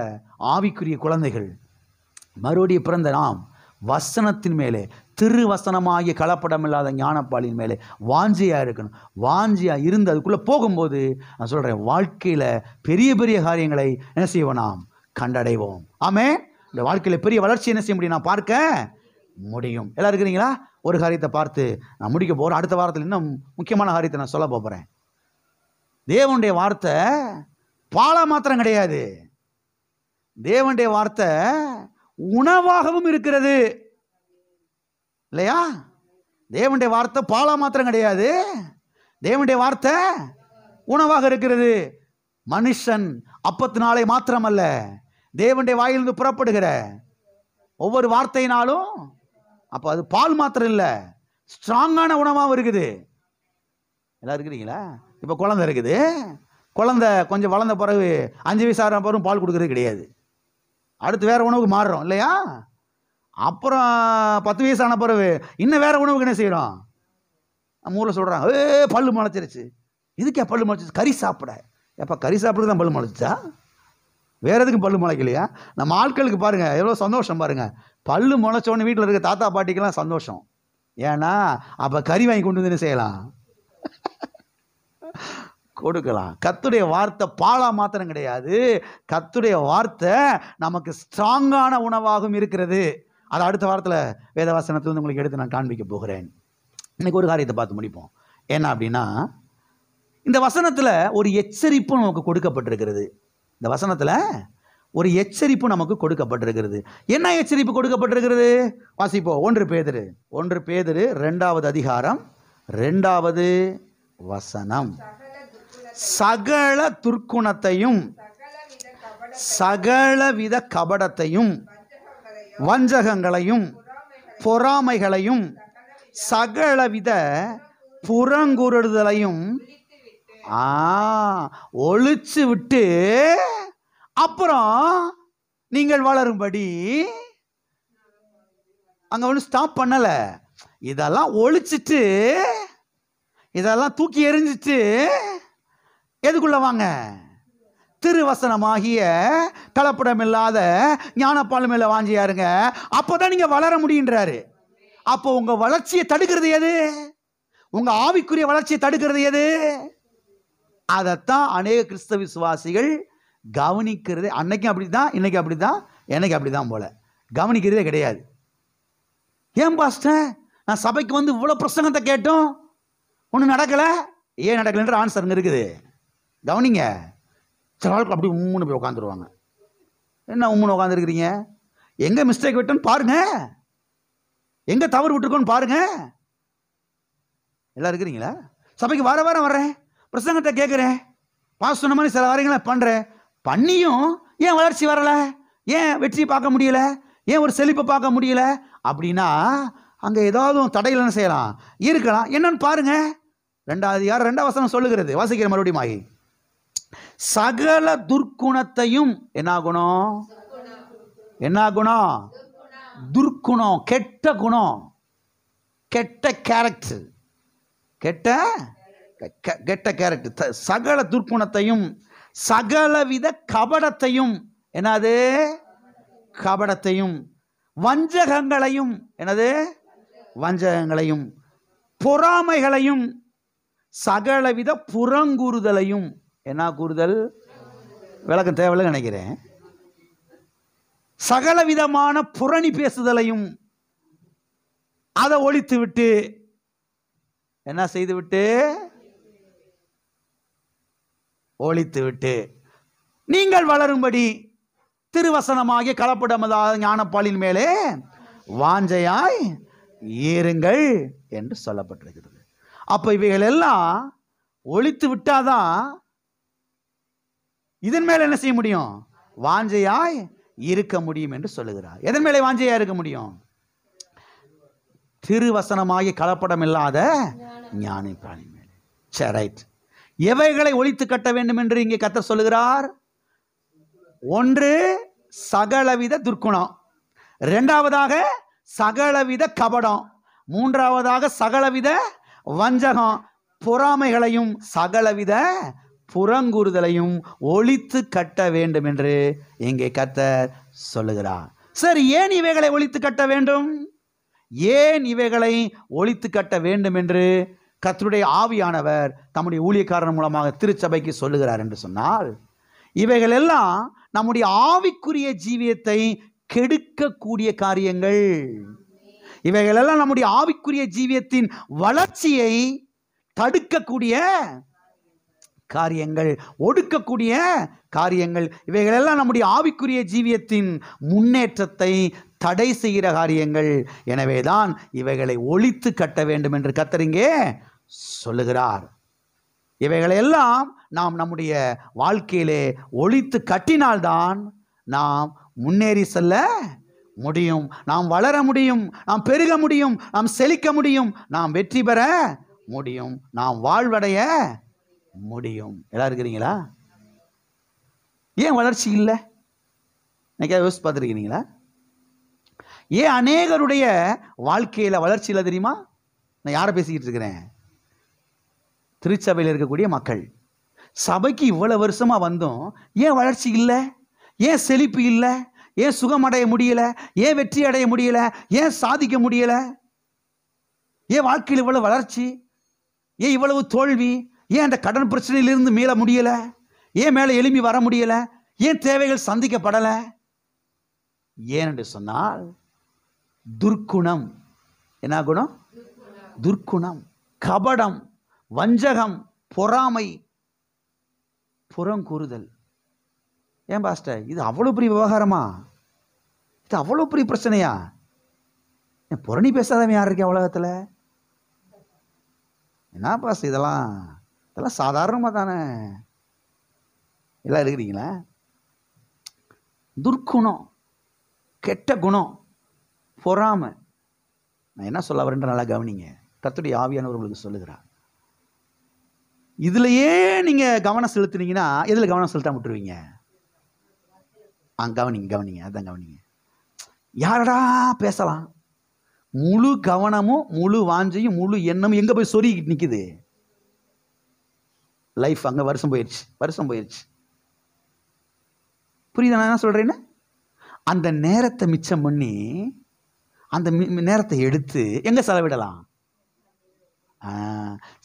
ஆவிக்குரிய குழந்தைகள் மறுபடியும் பிறந்த நாம் வசனத்தின் மேலே, திரு வசனமாகிய கலப்படம் இல்லாத ஞானப்பாலின் மேலே வாஞ்சியாக இருக்கணும். வாஞ்சியாக இருந்து அதுக்குள்ளே போகும்போது நான் சொல்கிறேன், வாழ்க்கையில் பெரிய பெரிய காரியங்களை என்ன செய்வோம், நாம் கண்டடைவோம். ஆமே, இந்த வாழ்க்கையில் பெரிய வளர்ச்சி என்ன செய்ய முடியும், நான் பார்க்க முடியும். எல்லாம் இருக்கிறீங்களா? ஒரு காரியத்தை பார்த்து நான் முடிக்க போகிறேன். அடுத்த வாரத்தில் இன்னும் முக்கியமான காரியத்தை நான் சொல்ல போகிறேன். தேவனுடைய வார்த்தை பாலா மாத்திரம் கிடையாது, தேவனுடைய வார்த்தை உணவாகவும் இருக்கிறது. இல்லையா? தேவனுடைய வார்த்தை பாலா மாத்திரம் கிடையாது, தேவனுடைய வார்த்தை உணவாக இருக்கிறது. மனுஷன் அப்பத்தினாலே மாத்திரமல்ல, தேவனுடைய வாயிலிருந்து புறப்படுகிற ஒவ்வொரு வார்த்தையினாலும். அப்போ அது பால் மாத்திரம் இல்லை, ஸ்ட்ராங்கான உணவாகவும் இருக்குது. எல்லாம் இருக்கிறீங்களா? இப்போ குழந்தை இருக்குது, குழந்தை கொஞ்சம் வளர்ந்த பிறகு 5 வயசு ஆகிற பிறகு பால் கொடுக்கறது கிடையாது. அடுத்து வேறு உணவுக்கு மாறுறோம் இல்லையா? அப்புறம் 10 வயசு ஆன பிறகு இன்னும் வேறு உணவுக்கு என்ன செய்கிறோம்? நம்ம ஊரில் சொல்கிறாங்க, பல்லு முளைச்சிருச்சு. இதுக்கே பல்லு முளைச்சிச்சு? கறி சாப்பிட. எப்போ கறி சாப்பிட்றது தான் பல்லு முளைச்சிச்சா? வேறு எதுக்கும் பல்லு முளைக்கலையா? நம்ம ஆட்களுக்கு பாருங்கள் எவ்வளோ சந்தோஷம் பாருங்கள். பல்லு முளைச்சோன்னு வீட்டில் இருக்க தாத்தா பாட்டிக்கெல்லாம் சந்தோஷம். ஏன்னா அப்போ கறி வாங்கி கொண்டு வந்து என்ன செய்யலாம், கொடுக்கலாம். கர்த்தருடைய வார்த்தை பாலா மாத்திரம் கிடையாது, கர்த்தருடைய வார்த்தை நமக்கு ஸ்ட்ராங்கான உணவாகவும் இருக்கிறது. அது அடுத்த வாரத்தில் வேதவசனத்திலிருந்து உங்களுக்கு எடுத்து நான் காண்பிக்க போகிறேன். இன்னைக்கு ஒரு காரியத்தை பார்த்து முடிப்போம். என்ன அப்படின்னா, இந்த வசனத்தில் ஒரு எச்சரிப்பு நமக்கு கொடுக்கப்பட்டிருக்கிறது. இந்த வசனத்தில் ஒரு எச்சரிப்பு நமக்கு கொடுக்கப்பட்டிருக்கிறது. என்ன எச்சரிப்பு கொடுக்கப்பட்டிருக்கிறது? வாசிப்போம். 1 பேதுரு 2வது அதிகாரம் 2வது வசனம். சகல துர்க்குணத்தையும் சகலவித கபடத்தையும் வஞ்சகங்களையும் பொறாமைகளையும் சகலவித புறங்குறுதலையும் ஒளிச்சு விட்டு அப்புறம் நீங்கள் வளரும்படி. அங்க ஒன்றும் ஸ்டாப் பண்ணல. இதெல்லாம் ஒழிச்சிட்டு இதெல்லாம் தூக்கி எறிஞ்சிட்டு எதுக்குள்ள வாங்க? திருவசனமாகிய கலப்படம் இல்லாத ஞானப்பால் மேல வாஞ்சியாருங்க. அப்பதான் நீங்க வளர முடியுன்றாரு. அப்போ உங்க வளர்ச்சியை தடுக்கிறது எது? உங்க ஆவிக்குரிய வளர்ச்சியை தடுக்கிறது எது? அதைத்தான் அநேக கிறிஸ்தவ விசுவாசிகள் கவனிக்கிறது. அன்னைக்கும் அப்படிதான், இன்னைக்கு அப்படிதான், எனக்கு அப்படிதான் போல. கவனிக்கிறதே கிடையாது. ஏன் பாஸ்டர் நான் சபைக்கு வந்து இவ்வளவு பிரசங்கத்தை கேட்டோம், ஒன்றும் நடக்கல? ஏன் நடக்கலன்ற ஆன்சர் இருக்குது. கவனிங்க. சில ஆளுக்கு அப்படி உம்முன்னு போய் உட்காந்துருவாங்க. என்ன உம்முன்னு உட்காந்துருக்கிறீங்க? எங்க மிஸ்டேக் விட்டோன்னு பாருங்க, எங்க தவறு விட்டுருக்கோன்னு பாருங்க. எல்லாம் இருக்கிறீங்களா? சபைக்கு வார வாரம் வர்றேன், பிரசங்கத்தை கேட்குறேன், பாஸ் சொன்ன மாதிரி சில வாரங்களை பண்ணுறேன், பண்ணியும் ஏன் வளர்ச்சி வரல? ஏன் வெற்றி பார்க்க முடியல? ஏன் ஒரு செழிப்பை பார்க்க முடியல? அப்படின்னா அங்கே ஏதாவது தடையில் என்ன செய்யலாம், இருக்கலாம். என்னன்னு பாருங்க. 2 வசனம் சொல்லுகிறது. வாசிக்கிற மறுபடியும் ஆகி, சகல துர்க்குணத்தையும் என்ன குணம்? என்ன குணம்? துர்க்குணம், கெட்ட குணம், கெட்ட கேரக்டர், கெட்ட கேரக்டர், சகல துர்க்குணத்தையும் சகலவித கபடத்தையும், என்னது? கபடத்தையும், வஞ்சகங்களையும், என்னது? வஞ்சகங்களையும், பொறாமைகளையும், சகலவித புறங்கூறுதலையும். என்ன கூறுதல்? விளக்கம் தேவையில்லை நினைக்கிறேன். சகலவிதமான புரணி பேசுதலையும் அதை ஒழித்து விட்டு என்ன செய்து விட்டு? ஒழித்து விட்டு நீங்கள் வளரும்படி திருவசனமாகிய கலப்படமதாத ஞானப்பாலின் மேலே வாஞ்சையாய் ஏறுங்கள் என்று சொல்லப்பட்டிருக்கிறது. அப்ப இவைகள் எல்லாம் ஒழித்து விட்டாதான் இதன் மேல என்ன செய்ய முடியும்? வாஞ்சையாய் இருக்க முடியும் என்று சொல்லுகிறார். எதன் மேலே வாஞ்சையா இருக்க முடியும்? திருவசனமாகிய கலப்படம் இல்லாத ஞானப்பாலின் மேலே. சரி, ரைட். எவைகளை ஒழித்து கட்ட வேண்டும் என்று இங்கே கர்த்தர் சொல்லுகிறார்? ஒன்று சகலவித துர்க்குணம், இரண்டாவதாக சகலவித கபடம், மூன்றாவதாக சகலவித வஞ்சகம், பொறாமைகளையும் சகலவித புறங்கூறுதலையும் ஒழித்து கட்ட வேண்டும் என்று இங்கே கர்த்தர் சொல்லுகிறார். சரி, ஏன் இவைகளை ஒழித்து கட்ட வேண்டும்? ஏன் இவைகளை ஒழித்து கட்ட வேண்டும் என்று கர்த்தருடைய ஆவியானவர் தம்முடைய ஊழியக்காரன் மூலமாக திருச்சபைக்கு சொல்லுகிறார் என்று சொன்னால், இவைகள் எல்லாம் நம்முடைய ஆவிக்குரிய ஜீவியத்தை கெடுக்கக்கூடிய காரியங்கள். இவைகள் எல்லாம் நம்முடைய ஆவிக்குரிய ஜீவியத்தின் வளர்ச்சியை தடுக்கக்கூடிய காரியங்கள், ஒடுக்கக்கூடிய காரியங்கள். இவைகள் எல்லாம் நம்முடைய ஆவிக்குரிய ஜீவியத்தின் முன்னேற்றத்தை தடை செய்கிற காரியங்கள். எனவேதான் இவைகளை ஒழித்து கட்ட வேண்டும் என்று கர்த்தர் இங்கே சொல்லுகிறார். இவைகளெல்லாம் நாம் நம்முடைய வாழ்க்கையிலே ஒழித்து கட்டினால்தான் நாம் முன்னேறி செல்ல முடியும், நாம் வளர முடியும், நாம் பெருக முடியும், நாம் செழிக்க முடியும், நாம் வெற்றி பெற முடியும், நாம் வாழ்வடைய முடியும். எல்லாம் இருக்கிறீங்களா? ஏன் வளர்ச்சி இல்லை? இன்னைக்கு யோசிச்சு பார்த்துருக்கிறீங்களா? ஏன் அநேகருடைய வாழ்க்கையில் வளர்ச்சி இல்லை தெரியுமா? நான் யாரை பேசிக்கிட்டு இருக்கிறேன்? திருச்சபையில் இருக்கக்கூடிய மக்கள். சபைக்கு இவ்வளவு வருஷமா வந்தோம், ஏன் வளர்ச்சி இல்லை? ஏன் செழிப்பு இல்லை? ஏன் சுகம் அடைய முடியல? ஏன் வெற்றி அடைய முடியல? ஏன் சாதிக்க முடியல? ஏன் வாழ்க்கையில் இவ்வளவு வளர்ச்சி? ஏன் இவ்வளவு தோல்வி? ஏன் அந்த கடன் பிரச்சனையிலிருந்து மீள முடியல? ஏன் மேலே எழும்பி வர முடியல? ஏன் தேவைகள் சந்திக்கப்படலை? ஏனென்று சொன்னால் துர்க்குணம். என்ன குணம்? துர்க்குணம், கபடம், வஞ்சகம், பொறாமை, புறங்கூறுதல். ஏன் பாஸ்டர் இது அவ்வளோ பெரிய விவகாரமா? இது அவ்வளோ பெரிய பிரச்சனையா? புரணி பேசாதவன் யார் இருக்கா உலகத்தில்? என்ன பாஸ்டர் இதெல்லாம் சாதாரணமாக தானே எல்லாம் இருக்கிறீங்களா? துர்க்குணம், கெட்ட குணம், பொறாமை. நான் என்ன சொல்ல வரேன்ற நல்லா கவனிங்க. கர்த்தருடைய ஆவியானவர் உங்களுக்கு சொல்லுகிறார். இதுலையே நீங்கள் கவனம் செலுத்துனீங்கன்னா எதில் கவனம் செலுத்தாம விட்டுருவீங்க? கவனிங்க அதான் கவனிங்க. யாரடா பேசலாம்? முழு கவனமும் முழு வாஞ்சையும் முழு எண்ணமும் எங்கே போய் சொருகிட்டு நிற்குது? லைஃப் அங்கே வருஷம் போயிடுச்சு. புரியுதா நான் என்ன சொல்கிறேன்னு? அந்த நேரத்தை மிச்சம் பண்ணி அந்த நேரத்தை எடுத்து எங்கே செலவிடலாம்?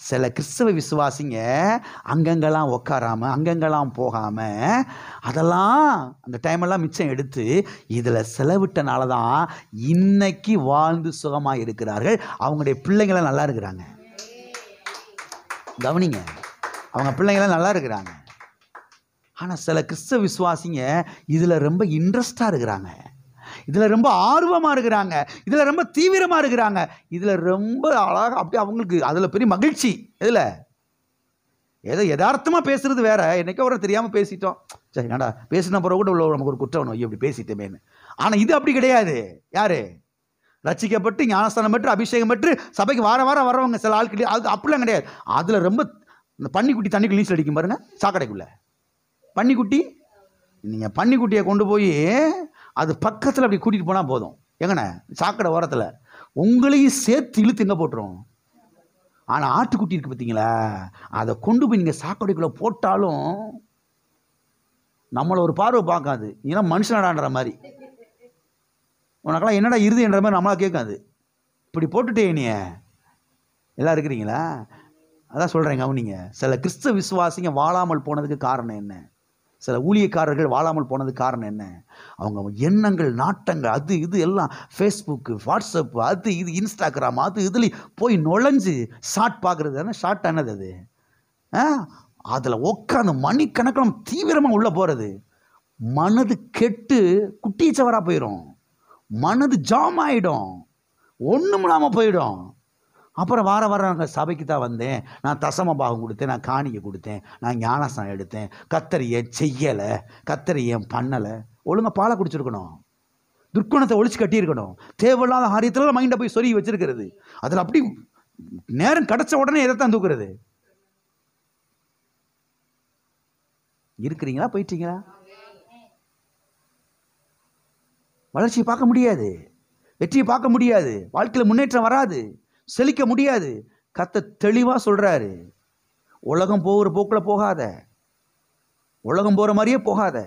சில கிறிஸ்தவ விசுவாசிங்க அங்கங்கெல்லாம் உக்காராம அங்கங்கெல்லாம் போகாம அதெல்லாம் அந்த டைமெல்லாம் மிச்சம் எடுத்து இதில் செலவிட்டனால தான் இன்னைக்கு வாழ்ந்து சுகமாக இருக்கிறார்கள். அவங்களுடைய பிள்ளைங்களாம் நல்லா இருக்கிறாங்க. கவனிங்க, அவங்க பிள்ளைங்களாம் நல்லா இருக்கிறாங்க. ஆனால் சில கிறிஸ்தவ விசுவாசிங்க இதில் ரொம்ப இன்ட்ரெஸ்டாக இருக்கிறாங்க, இதில் ரொம்ப ஆர்வமாக இருக்கிறாங்க, இதில் ரொம்ப தீவிரமாக இருக்கிறாங்க, இதில் ரொம்ப அழகாக அப்படி அவங்களுக்கு அதில் பெரிய மகிழ்ச்சி. இதில் ஏதோ யதார்த்தமாக பேசுறது வேற. என்னைக்கோ ஒரு தெரியாமல் பேசிட்டோம், சரி என்னடா பேசின பிறகு கூட உள்ள நமக்கு ஒரு குற்றம் ஐயோ இப்படி பேசிட்டேமேன்னு. ஆனால் இது அப்படி கிடையாது. யாரு ரட்சிக்கப்பட்டு ஞானஸ்தானம் பெற்று அபிஷேகம் பெற்று சபைக்கு வார வாரம் வர்றவங்க சில ஆட்கள் அது அப்படிலாம் கிடையாது. அதில் ரொம்ப இந்த பன்னிக்குட்டி தண்ணிக்குள்ள நீச்சல் அடிக்கும் பாருங்க, சாக்கடைக்குள்ள பன்னிக்குட்டி. நீங்கள் பன்னிக்குட்டியை கொண்டு போய் அது பக்கத்தில் அப்படி கூட்டிகிட்டு போனால் போதும், எங்கண்ணே சாக்கடை ஓரத்தில் உங்களையும் சேர்த்து இழுத்து எங்கே போட்டுரும். ஆனால் ஆட்டுக்குட்டி இருக்குது பார்த்தீங்களா, அதை கொண்டு போய் நீங்கள் சாக்கடைக்குள்ளே போட்டாலும் நம்மளை ஒரு பார்வை பார்க்காது. ஏன்னா மனுஷனடான்ற மாதிரி உனக்கெல்லாம் என்னடா இருதுன்ற மாதிரி நம்மளா கேட்காது. இப்படி போட்டுட்டே நீ எல்லாம் இருக்கிறீங்களா? அதான் சொல்கிறேங்க. அவனிங்க சில கிறிஸ்தவ விசுவாசிங்க வாழாமல் போனதுக்கு காரணம் என்ன? சில ஊழியக்காரர்கள் வாழாமல் போனதுக்கு காரணம் என்ன? அவங்க எண்ணங்கள் நாட்டங்கள் அது இது எல்லாம் ஃபேஸ்புக்கு வாட்ஸ்அப் அது இது இன்ஸ்டாகிராம் அது இதுலேயும் போய் நுழைஞ்சு ஷார்ட் பார்க்குறது தானே. ஷார்ட் ஆனது அது. அதில் உட்காந்து மணிக்கணக்கில் தீவிரமாக உள்ளே போகிறது மனது கெட்டு குட்டிச்சவராக போயிடும், மனது ஜாம் ஆகிடும், ஒன்றும் இல்லாமல் போயிடும். அப்புறம் வார வாரம் நாங்கள் சபைக்கு தான் வந்தேன், நான் தசம பாகம் கொடுத்தேன், நான் காணிக்கை கொடுத்தேன், நான் ஞானஸ்தானம் எடுத்தேன், கத்தரை ஏன் செய்யலை, கத்தரை ஏன் பண்ணலை. ஒழுங்காக பாலை குடிச்சிருக்கணும், துர்க்குணத்தை ஒழிச்சு கட்டியிருக்கணும். தேவையில்லாத காரியத்தில் மைண்டை போய் சொருகி வச்சிருக்கிறது. அதில் அப்படி நேரம் கிடச்ச உடனே எதைத்தான் தூக்குறது. இருக்கிறீங்களா? போயிட்டீங்களா? வளர்ச்சியை பார்க்க முடியாது, வெற்றியை பார்க்க முடியாது, வாழ்க்கையில் முன்னேற்றம் வராது, செழிக்க முடியாது. கர்த்தர் தெளிவாக சொல்கிறாரு, உலகம் போகிற போக்கில் போகாத, உலகம் போகிற மாதிரியே போகாத,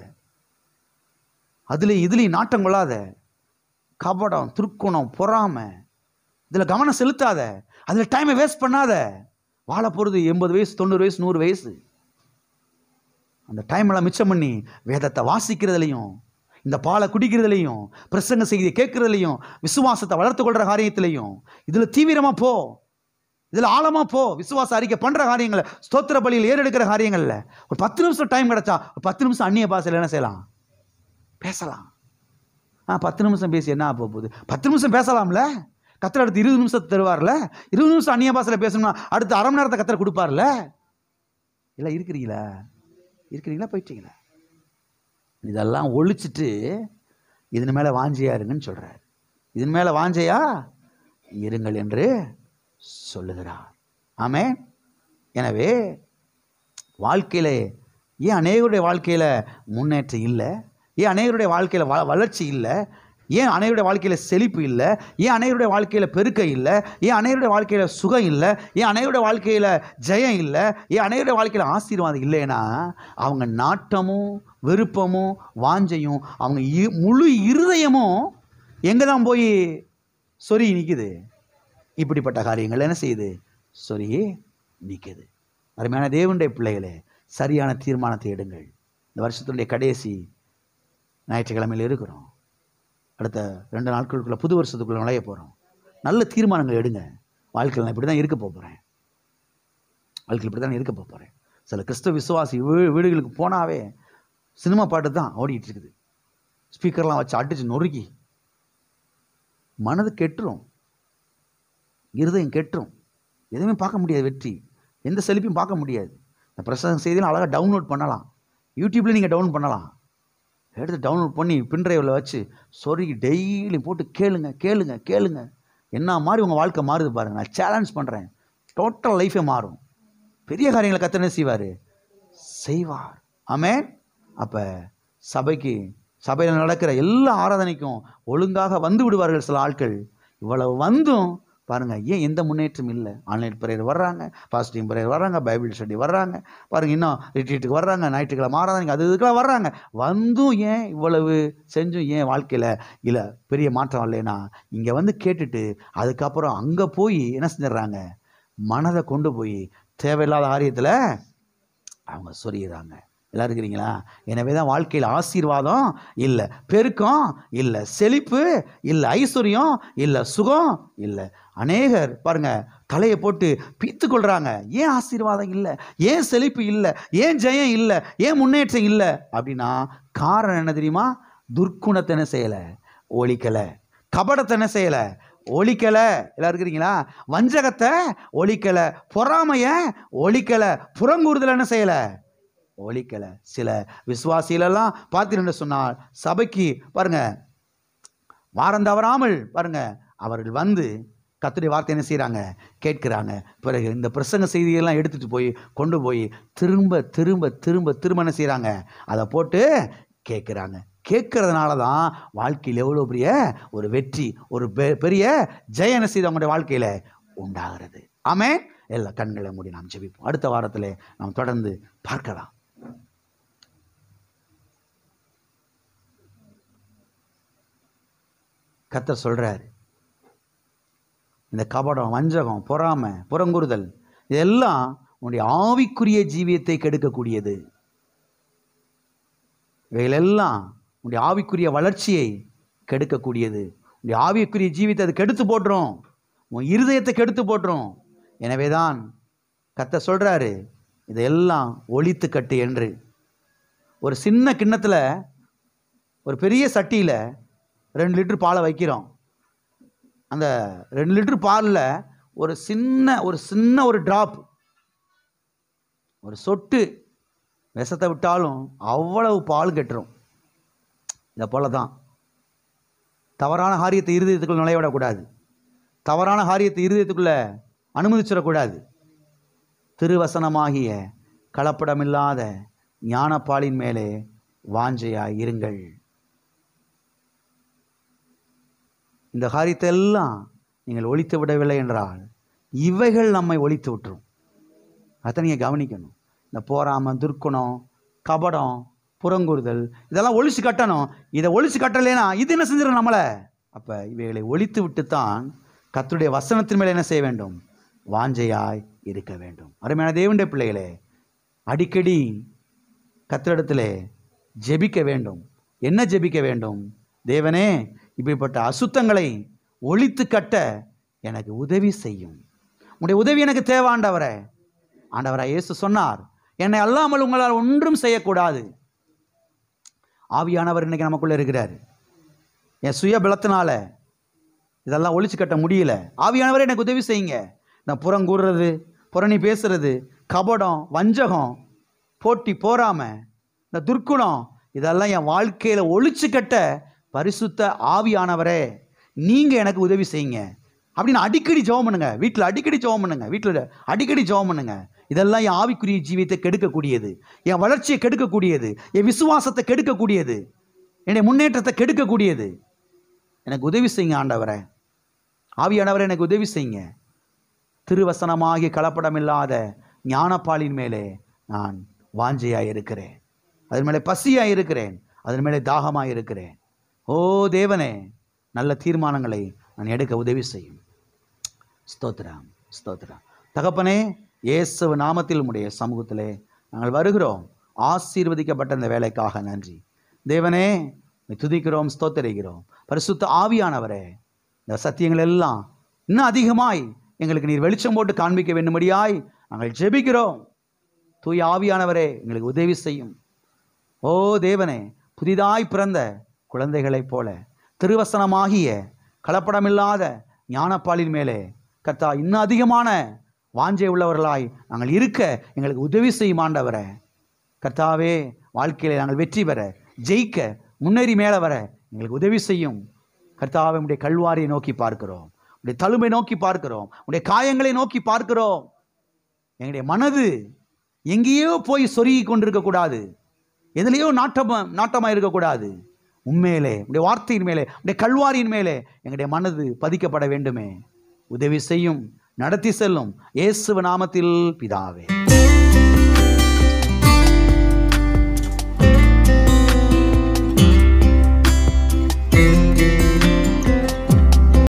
அதுலேயும் இதுலேயும் நாட்டம் கொள்ளாத, கபடம் துர்க்குணம் பொறாமை இதில் கவனம் செலுத்தாத, அதில் டைமை வேஸ்ட் பண்ணாத. வாழ போகிறது 80 வயசு 90 வயசு 100 வயசு. அந்த டைமெல்லாம் மிச்சம் பண்ணி வேதத்தை வாசிக்கிறதுலையும் இந்த பாலை குடிக்கிறதுலையும் பிரசங்க செய்தியை கேட்கறதுலையும் விசுவாசத்தை வளர்த்து கொள்கிற காரியத்திலையும் இதில் தீவிரமாக போ, இதில் ஆழமாக போ. விசுவாச அறிக்கை பண்ணுற காரியங்களை, ஸ்தோத்திர பலியில் ஏறெடுக்கிற காரியங்களில் ஒரு 10 நிமிஷம் டைம் கிடச்சா ஒரு 10 நிமிஷம் அந்நிய பாஷையில் என்ன செய்யலாம்? பேசலாம். 10 நிமிஷம் பேசி என்ன ஆக போகுது? 10 நிமிஷம் பேசலாம்ல. கத்தர் அடுத்து 20 நிமிஷத்தை தருவார்ல. 20 நிமிஷம் அந்நிய பாஷையில் பேசணும்னா அடுத்து அரை மணி நேரத்தை கத்தர் கொடுப்பார்ல. இல்லை இருக்கிறீங்களா? போயிட்டீங்களா? இதெல்லாம் ஒழிச்சிட்டு இதன் மேலே வாஞ்சையா இருங்கன்னு சொல்கிறார். இதன் மேலே வாஞ்சையா இருங்கள் என்று சொல்லுகிறார். ஆமென். எனவே வாழ்க்கையில் ஏன் அநேகருடைய வாழ்க்கையில் முன்னேற்றம் இல்லை? ஏன் அநேகருடைய வாழ்க்கையில் வளர்ச்சி இல்லை? ஏன் அநேகருடைய வாழ்க்கையில் செழிப்பு இல்லை? ஏன் அநேகருடைய வாழ்க்கையில் பெருக்கை இல்லை? ஏன் அநேகருடைய வாழ்க்கையில் சுகம் இல்லை? ஏன் அநேகருடைய வாழ்க்கையில் ஜெயம் இல்லை? ஏன் அநேகருடைய வாழ்க்கையில் ஆசீர்வாதம் இல்லைன்னா அவங்க நாட்டமும் விருப்பமும் வாஞ்சையும் அவங்க முழு இருதயமும் எங்கே தான் போய் சொருகி நிற்குது? இப்படிப்பட்ட காரியங்கள் என்ன செய்யுது? சொருகி நிற்குது. அருமையான தேவனுடைய பிள்ளைகளே, சரியான தீர்மானத்தை எடுங்கள். இந்த வருஷத்தினுடைய கடைசி ஞாயிற்றுக்கிழமையில் இருக்கிறோம். அடுத்த 2 நாட்களுக்குள்ள புது வருஷத்துக்குள்ளே நுழைய போகிறோம். நல்ல தீர்மானங்கள் எடுங்க. வாழ்க்கையில் நான் இப்படி தான் இருக்க போகிறேன், வாழ்க்கையில் இப்படி தான் இருக்க போகிறேன். சில கிறிஸ்தவ விசுவாசி வீடுகளுக்கு போனாவே சினிமா பாட்டு தான் ஓடிட்டு இருக்குது. ஸ்பீக்கர்லாம் வச்சு அடிச்சு நொறுக்கி மனது கெட்டுரும், இருதயம் கெட்டுரும். எதுவுமே பார்க்க முடியாது, வெற்றி எந்த செழிப்பையும் பார்க்க முடியாது. இந்த பிரசங்க செய்தியெல்லாம் அழகாக டவுன்லோட் பண்ணலாம், யூடியூப்லேயும் நீங்கள் டவுன்லோட் பண்ணலாம். எடுத்து டவுன்லோட் பண்ணி பின்ட்ரைவில் வச்சு சொருகி டெய்லி போட்டு கேளுங்க. என்ன மாதிரி உங்கள் வாழ்க்கை மாறுது பாருங்கள். நான் சேலஞ்ச் பண்ணுறேன், டோட்டல் லைஃபே மாறும். பெரிய காரியங்களை கர்த்தர் என்ன செய்வார்? செய்வார். ஆமென். அப்போ சபையில் நடக்கிற எல்லா ஆராதனைக்கும் ஒழுங்காக வந்து விடுவார்கள் சில ஆட்கள். இவ்வளவு வந்தும் பாருங்கள், ஏன் எந்த முன்னேற்றம் இல்லை? ஆன்லைன் ப்ரேயர் வர்றாங்க, ஃபாஸ்டிங் ப்ரேயர் வர்றாங்க, பைபிள் ஸ்டடி வர்றாங்க, பாருங்கள் இன்னும் ரிட்ரீட்டுக்கு வர்றாங்க, ஞாயிற்றுக்கிழமை ஆராதனைக்கு அது இதுக்கெல்லாம் வர்றாங்க. வந்தும் ஏன் இவ்வளவு செஞ்சும் ஏன் வாழ்க்கையில் இல்லை பெரிய மாற்றம் இல்லைன்னா, இங்கே வந்து கேட்டுட்டு அதுக்கப்புறம் அங்கே போய் என்ன செஞ்சிடறாங்க? மனதை கொண்டு போய் தேவையில்லாத காரியத்தில் அவங்க சொரியிறாங்க. எல்லாம் இருக்கிறீங்களா? எனவே தான் வாழ்க்கையில் ஆசீர்வாதம் இல்லை, பெருக்கம் இல்லை, செழிப்பு இல்லை, ஐஸ்வர்யம் இல்லை, சுகம் இல்லை. அநேகர் பாருங்க தலையை போட்டு பீத்து கொள்றாங்க. ஏன் ஆசீர்வாதம் இல்லை? ஏன் செழிப்பு இல்லை? ஏன் ஜெயம் இல்லை? ஏன் முன்னேற்றம் இல்லை? அப்படின்னா காரணம் என்ன தெரியுமா? துர்க்குணத்தை என்ன செய்யலை? ஒழிக்கலை. கபடத்தை என்ன செய்யலை? ஒழிக்கலை. எல்லாம் இருக்கிறீங்களா? வஞ்சகத்தை ஒழிக்கலை, பொறாமைய ஒழிக்கலை, புறங்கூறுதல் என்ன செய்யலை? ஒழிக்கலை. சில விசுவாசிகளெல்லாம் பார்த்தீங்கன்னு சொன்னால் சபைக்கு பாருங்க வாரம் தவறாமல் பாருங்க அவர்கள் வந்து கர்த்தருடைய வார்த்தை என்ன செய்கிறாங்க? கேட்கிறாங்க. பிறகு இந்த பிரசங்க செய்தியெல்லாம் எடுத்துகிட்டு போய் கொண்டு போய் திரும்ப திரும்ப திரும்ப திரும்ப என்ன செய்கிறாங்க? அதை போட்டு கேட்குறாங்க. கேட்கறதுனால தான் வாழ்க்கையில் எவ்வளோ பெரிய ஒரு வெற்றி, ஒரு பெரிய ஜெயம் என்ன செய்து அவங்களுடைய வாழ்க்கையில் உண்டாகிறது. ஆமென். எல்லா கண்களை மூடி நாம் ஜெபிப்போம். அடுத்த வாரத்தில் நாம் தொடர்ந்து பார்க்கலாம். கர்த்தர் சொல்றாரு, இந்த கபடம், வஞ்சகம், பொறாமை, புறங்குறுதல் இதெல்லாம் உன்னுடைய ஆவிக்குரிய ஜீவியத்தை கெடுக்கக்கூடியது. இவைகளெல்லாம் உன்னுடைய ஆவிக்குரிய வளர்ச்சியை கெடுக்கக்கூடியது. உன்னுடைய ஆவிக்குரிய ஜீவியத்தை அது கெடுத்து போட்டுரும், உன் இருதயத்தை கெடுத்து போட்டுரும். எனவே தான் கர்த்தர் சொல்றாரு, இதெல்லாம் ஒழித்து கட்டு என்று. ஒரு சின்ன கிண்ணத்தில் ஒரு பெரிய சட்டியில் 2 லிட்டர் பாலை வைக்கிறோம். அந்த 2 லிட்டர் பாலில் ஒரு சின்ன ஒரு டிராப், ஒரு சொட்டு விஷத்தை விட்டாலும் அவ்வளவு பால் கெட்டுரும். இதை போல தான் தவறான காரியத்தை இருதயத்துக்குள்ள நுழைவிடக்கூடாது. தவறான காரியத்தை இருதயத்துக்குள்ளே அனுமதிச்சிடக்கூடாது. திருவசனமாகிய கலப்படமில்லாத ஞானப்பாலின் மேலே வாஞ்சையாய் இருங்கள். இந்த காரியத்தை எல்லாம் நீங்கள் ஒழித்து விடவில்லை என்றால் இவைகள் நம்மை ஒழித்து விட்டுரும். அதை நீங்கள் கவனிக்கணும். இந்த போராமல், துர்க்குணம், கபடம், புறங்குறுதல் இதெல்லாம் ஒழிச்சு கட்டணும். இதை ஒழிச்சு கட்டலைன்னா இது என்ன செஞ்சிடும் நம்மளை? அப்போ இவைகளை ஒழித்து விட்டுத்தான் கர்த்தருடைய வசனத்தின் மேலே என்ன செய்ய வேண்டும்? வாஞ்சையாய் இருக்க வேண்டும். அருமையான தேவனுடைய பிள்ளைகளே, அடிக்கடி கர்த்தரிடத்திலே ஜெபிக்க வேண்டும். என்ன ஜெபிக்க வேண்டும்? தேவனே, இப்படிப்பட்ட அசுத்தங்களை ஒழித்து கட்ட எனக்கு உதவி செய்யும். உங்களுடைய உதவி எனக்கு தேவை ஆண்டவரே. ஆண்டவராய் இயேசு சொன்னார், என்னை அல்லாமல் உங்களால் ஒன்றும் செய்யக்கூடாது. ஆவியானவர் இன்னைக்கு நமக்குள்ளே இருக்கிறார். என் சுய பலத்தினால இதெல்லாம் ஒழிச்சு கட்ட முடியல. ஆவியானவரே எனக்கு உதவி செய்யுங்க. நான் புறங்கூறுறது, புறணி பேசுறது, கபடம், வஞ்சகம், போட்டி, போராமை, இந்த துர்க்குணம் இதெல்லாம் என் வாழ்க்கையில் ஒழிச்சு கட்ட பரிசுத்த ஆவியானவரே நீங்கள் எனக்கு உதவி செய்யுங்க அப்படின்னு அடிக்கடி ஜெபம் பண்ணுங்க. வீட்டில் அடிக்கடி ஜெபம் பண்ணுங்க. வீட்டில் அடிக்கடி ஜெபம் பண்ணுங்க. இதெல்லாம் என் ஆவிக்குரிய ஜீவியத்தை கெடுக்கக்கூடியது, என் வளர்ச்சியை கெடுக்கக்கூடியது, என் விசுவாசத்தை கெடுக்கக்கூடியது, என்னுடைய முன்னேற்றத்தை கெடுக்கக்கூடியது. எனக்கு உதவி செய்யுங்க ஆண்டவரே. ஆவியானவரை எனக்கு உதவி செய்யுங்க. திருவசனமாகி கலப்படமில்லாத ஞானப்பாலின் மேலே நான் வாஞ்சையாக இருக்கிறேன், அதன் மேலே பசியாக இருக்கிறேன், அதன் மேலே தாகமாக இருக்கிறேன். ஓ தேவனே, நல்ல தீர்மானங்களை நான் எடுக்க உதவி செய்யும். ஸ்தோத்திரம், ஸ்தோத்திரம். தகப்பனே, இயேசு நாமத்தில் உம்முடைய சமூகத்திலே நாங்கள் வருகிறோம். ஆசீர்வதிக்கப்பட்ட இந்த வேலைக்காக நன்றி தேவனே. துதிக்கிறோம், ஸ்தோத்திரிக்கிறோம். பரிசுத்த ஆவியானவரே, இந்த சத்தியங்கள் எல்லாம் இன்னும் அதிகமாய் எங்களுக்கு நீர் வெளிச்சம் போட்டு காண்பிக்க வேண்டும்படியாய் நாங்கள் ஜெபிக்கிறோம். தூய ஆவியானவரே, எங்களுக்கு உதவி செய்யும். ஓ தேவனே, புதிதாய் பிறந்த குழந்தைகளைப் போல திருவசனமாகிய கலப்படமில்லாத ஞானப்பாலின் மேலே கர்த்தா இன்னும் அதிகமான வாஞ்சை உள்ளவர்களாய் நாங்கள் இருக்க எங்களுக்கு உதவி செய்யும் ஆண்டவரே. கர்த்தாவே, வாழ்க்கையில் நாங்கள் வெற்றி பெற, ஜெயிக்க, முன்னேறி மேலே வர எங்களுக்கு உதவி செய்யும். கர்த்தாவே, உடைய கல்வாரியை நோக்கி பார்க்கிறோம், உடைய தழும்பை நோக்கி பார்க்கிறோம், உடைய காயங்களை நோக்கி பார்க்கிறோம். எங்களுடைய மனது எங்கேயோ போய் சொருகி கொண்டிருக்கக்கூடாது, எதுலேயோ நாட்டமாக இருக்கக்கூடாது. உண்மையிலே உடைய வார்த்தையின் மேலே, உடைய கல்வாரியின் மேலே எங்களுடைய மனது பதிக்கப்பட வேண்டுமே. உதவி செய்யும், நடத்தி செல்லும். இயேசு நாமத்தில் பிதாவே.